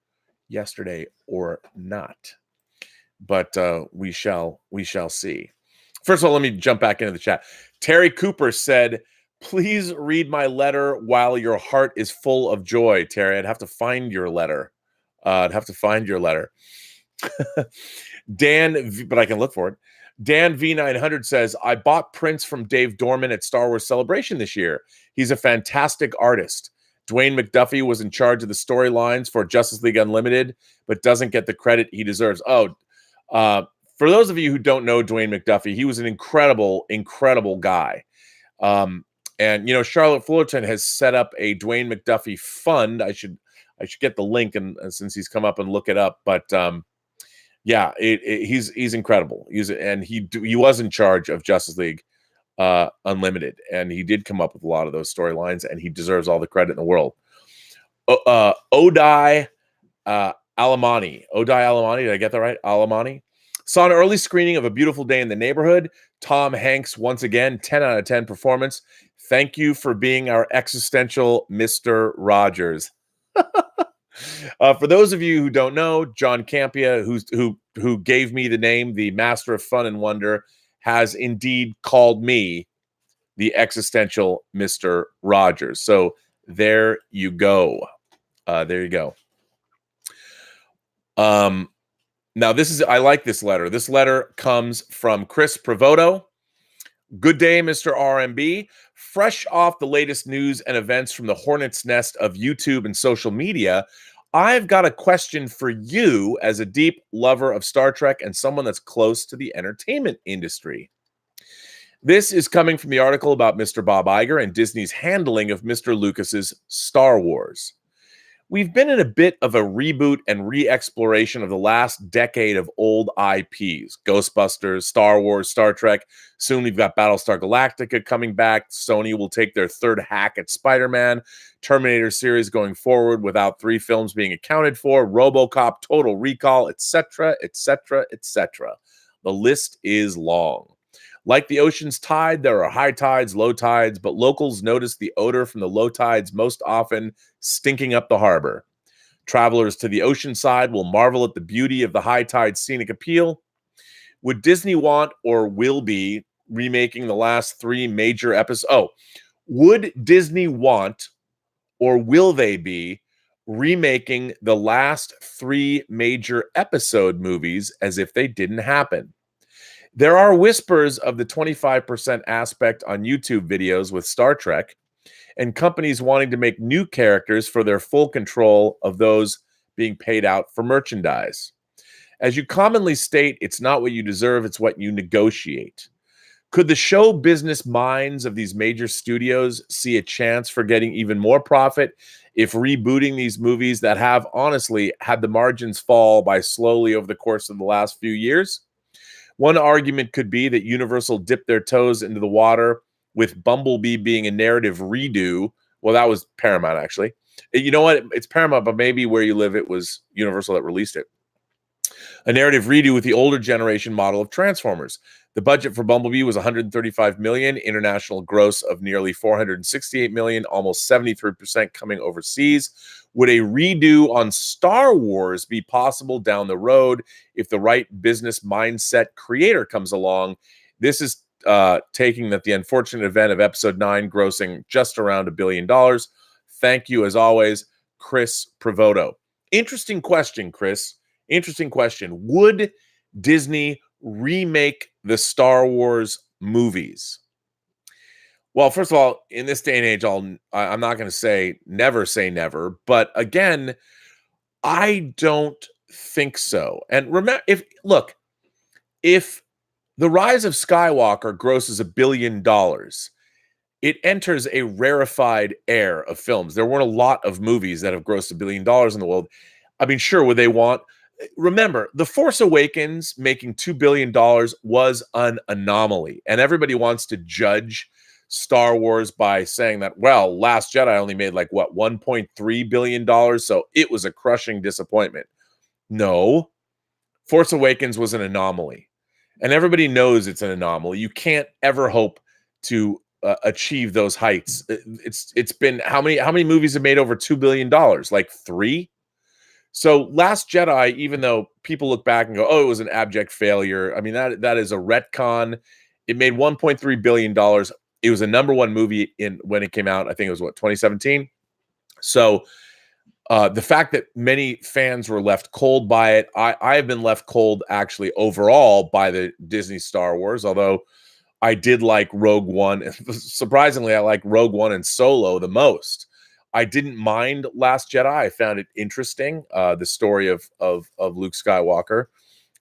yesterday or not, but we shall see. First of all, let me jump back into the chat. Terry Cooper said, "Please read my letter while your heart is full of joy." Terry, I'd have to find your letter. Dan, but I can look for it. Dan V900 says, "I bought prints from Dave Dorman at Star Wars Celebration this year. He's a fantastic artist. Dwayne McDuffie was in charge of the storylines for Justice League Unlimited, but doesn't get the credit he deserves." For those of you who don't know Dwayne McDuffie, he was an incredible, incredible guy. And Charlotte Fullerton has set up a Dwayne McDuffie fund. I should get the link, and since he's come up and look it up. But he's incredible. He was in charge of Justice League Unlimited, and he did come up with a lot of those storylines, and he deserves all the credit in the world. Odai Alamani. Did I get that right? Alamani. Saw an early screening of A Beautiful Day in the Neighborhood. Tom Hanks, once again, 10 out of 10 performance. Thank you for being our existential Mr. Rogers. For those of you who don't know, John Campia, who gave me the name, the Master of Fun and Wonder, has indeed called me the existential Mr. Rogers. So there you go. Now, I like this letter. This letter comes from Chris Provoto. Good day, Mr. RMB. Fresh off the latest news and events from the hornet's nest of YouTube and social media, I've got a question for you as a deep lover of Star Trek and someone that's close to the entertainment industry. This is coming from the article about Mr. Bob Iger and Disney's handling of Mr. Lucas's Star Wars. We've been in a bit of a reboot and re-exploration of the last decade of old IPs. Ghostbusters, Star Wars, Star Trek. Soon we've got Battlestar Galactica coming back. Sony will take their third hack at Spider-Man. Terminator series going forward without 3 films being accounted for. RoboCop, Total Recall, etc., etc., etc. The list is long. Like the ocean's tide, there are high tides, low tides, but locals notice the odor from the low tides most often stinking up the harbor. Travelers to the ocean side will marvel at the beauty of the high tide scenic appeal. Would Disney want or will be remaking the last 3 major episodes? Would Disney want or will they be remaking the last 3 major episode movies as if they didn't happen? There are whispers of the 25% aspect on YouTube videos with Star Trek, and companies wanting to make new characters for their full control of those being paid out for merchandise. As you commonly state, it's not what you deserve, it's what you negotiate. Could the show business minds of these major studios see a chance for getting even more profit if rebooting these movies that have honestly had the margins fall by slowly over the course of the last few years? One argument could be that Universal dipped their toes into the water with Bumblebee being a narrative redo. Well, that was Paramount, actually. You know what? It's Paramount, but maybe where you live, it was Universal that released it. A narrative redo with the older generation model of Transformers. The budget for Bumblebee was $135 million, international gross of nearly $468 million, almost 73% coming overseas. Would a redo on Star Wars be possible down the road if the right business mindset creator comes along? This is taking that the unfortunate event of Episode 9 grossing just around $1 billion. Thank you, as always, Chris Provoto. Interesting question, Chris. Interesting question. Would Disney remake the Star Wars movies? Well, first of all, in this day and age, I'm not going to say never, but again, I don't think so. And remember, if The Rise of Skywalker grosses $1 billion, it enters a rarefied air of films. There weren't a lot of movies that have grossed $1 billion in the world. I mean, sure, would they want remember, The Force Awakens making $2 billion was an anomaly. And everybody wants to judge Star Wars by saying that, well, Last Jedi only made like, what, $1.3 billion? So it was a crushing disappointment. No, Force Awakens was an anomaly. And everybody knows it's an anomaly. You can't ever hope to achieve those heights. It's been how many movies have made over $2 billion? Like 3? So Last Jedi, even though people look back and go, oh, it was an abject failure. I mean, that is a retcon. It made $1.3 billion. It was a #1 movie when it came out. I think it was 2017. So the fact that many fans were left cold by it, I have been left cold actually overall by the Disney Star Wars, although I did like Rogue One. Surprisingly, I like Rogue One and Solo the most. I didn't mind Last Jedi. I found it interesting. The story of Luke Skywalker,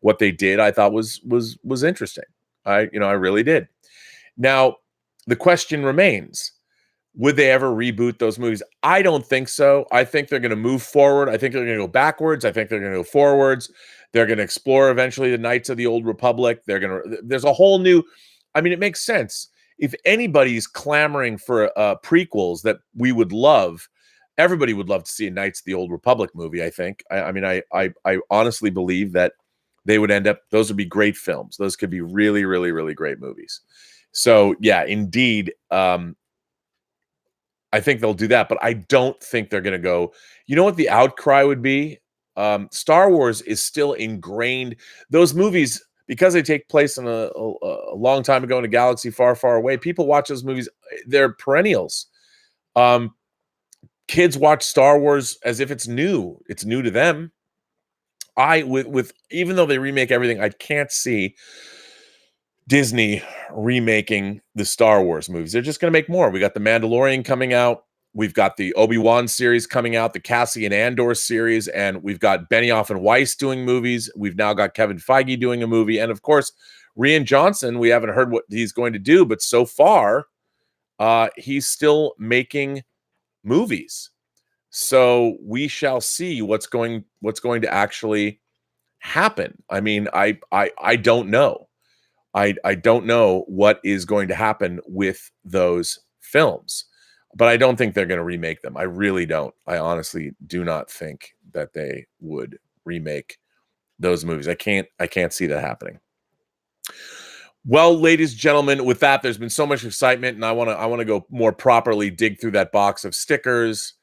what they did, I thought was interesting. I really did. Now, the question remains: would they ever reboot those movies? I don't think so. I think they're going to move forward. I think they're going to go backwards. I think they're going to go forwards. They're going to explore eventually the Knights of the Old Republic. There's a whole new. I mean, it makes sense. If anybody's clamoring for prequels that we would love, everybody would love to see a Knights of the Old Republic movie, I think. I honestly believe that they would end up, those would be great films. Those could be really, really, really great movies. So, yeah, indeed, I think they'll do that, but I don't think they're going to go. You know what the outcry would be? Star Wars is still ingrained. Those movies, because they take place in a long time ago in a galaxy far, far away, people watch those movies. They're perennials. Kids watch Star Wars as if it's new. It's new to them. Even though they remake everything, I can't see Disney remaking the Star Wars movies. They're just going to make more. We got The Mandalorian coming out. We've got the Obi-Wan series coming out, the Cassian Andor series, and we've got Benioff and Weiss doing movies. We've now got Kevin Feige doing a movie. And of course, Rian Johnson, we haven't heard what he's going to do, but so far, he's still making movies. So we shall see what's going to actually happen. I mean, I don't know. I don't know what is going to happen with those films. But I don't think they're going to remake them. I really don't. I honestly do not think that they would remake those movies. I can't see that happening. Well, ladies and gentlemen, with that, there's been so much excitement, and I want to go more properly dig through that box of stickers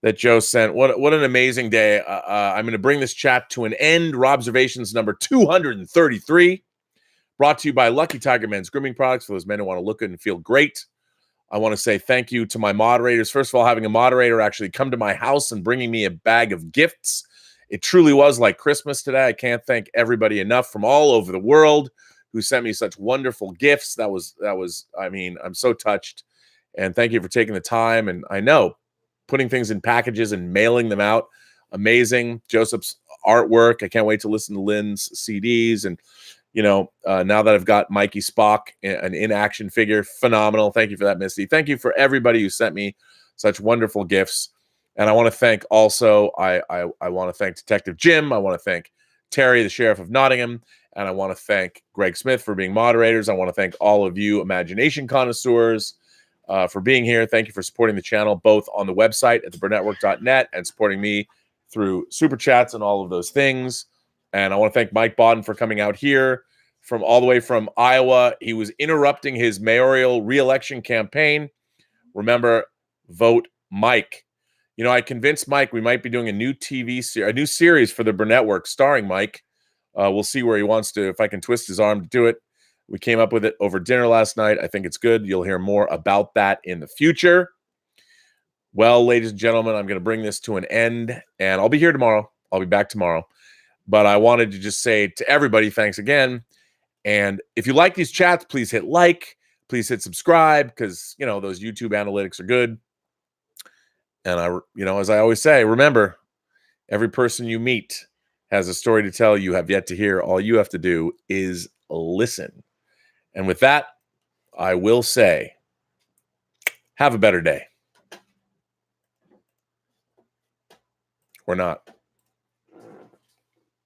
that Joe sent. What an amazing day. I'm going to bring this chat to an end. Robservations number 233, brought to you by Lucky Tiger Men's Grooming Products for those men who want to look good and feel great. I want to say thank you to my moderators. First of all, having a moderator actually come to my house and bringing me a bag of gifts. It truly was like Christmas today. I can't thank everybody enough from all over the world who sent me such wonderful gifts. That was, I mean, I'm so touched. And thank you for taking the time. And I know putting things in packages and mailing them out, amazing. Joseph's artwork. I can't wait to listen to Lynn's CDs. And now that I've got Mikey Spock, an in-action figure, phenomenal. Thank you for that, Misty. Thank you for everybody who sent me such wonderful gifts. And I want to thank also, I want to thank Detective Jim. I want to thank Terry, the Sheriff of Nottingham. And I want to thank Greg Smith for being moderators. I want to thank all of you imagination connoisseurs for being here. Thank you for supporting the channel, both on the website at theburnettwork.net and supporting me through Super Chats and all of those things. And I want to thank Mike Bodden for coming out here from all the way from Iowa. He was interrupting his mayoral re-election campaign. Remember, vote Mike. I convinced Mike we might be doing a new a new series for the Burnettwork starring Mike. We'll see where he wants to, if I can twist his arm to do it. We came up with it over dinner last night. I think it's good. You'll hear more about that in the future. Well, ladies and gentlemen, I'm going to bring this to an end, and I'll be here tomorrow. I'll be back tomorrow. But I wanted to just say to everybody, thanks again. And if you like these chats, please hit like, please hit subscribe, because, those YouTube analytics are good. And as I always say, remember, every person you meet has a story to tell you have yet to hear. All you have to do is listen. And with that, I will say, have a better day. Or not.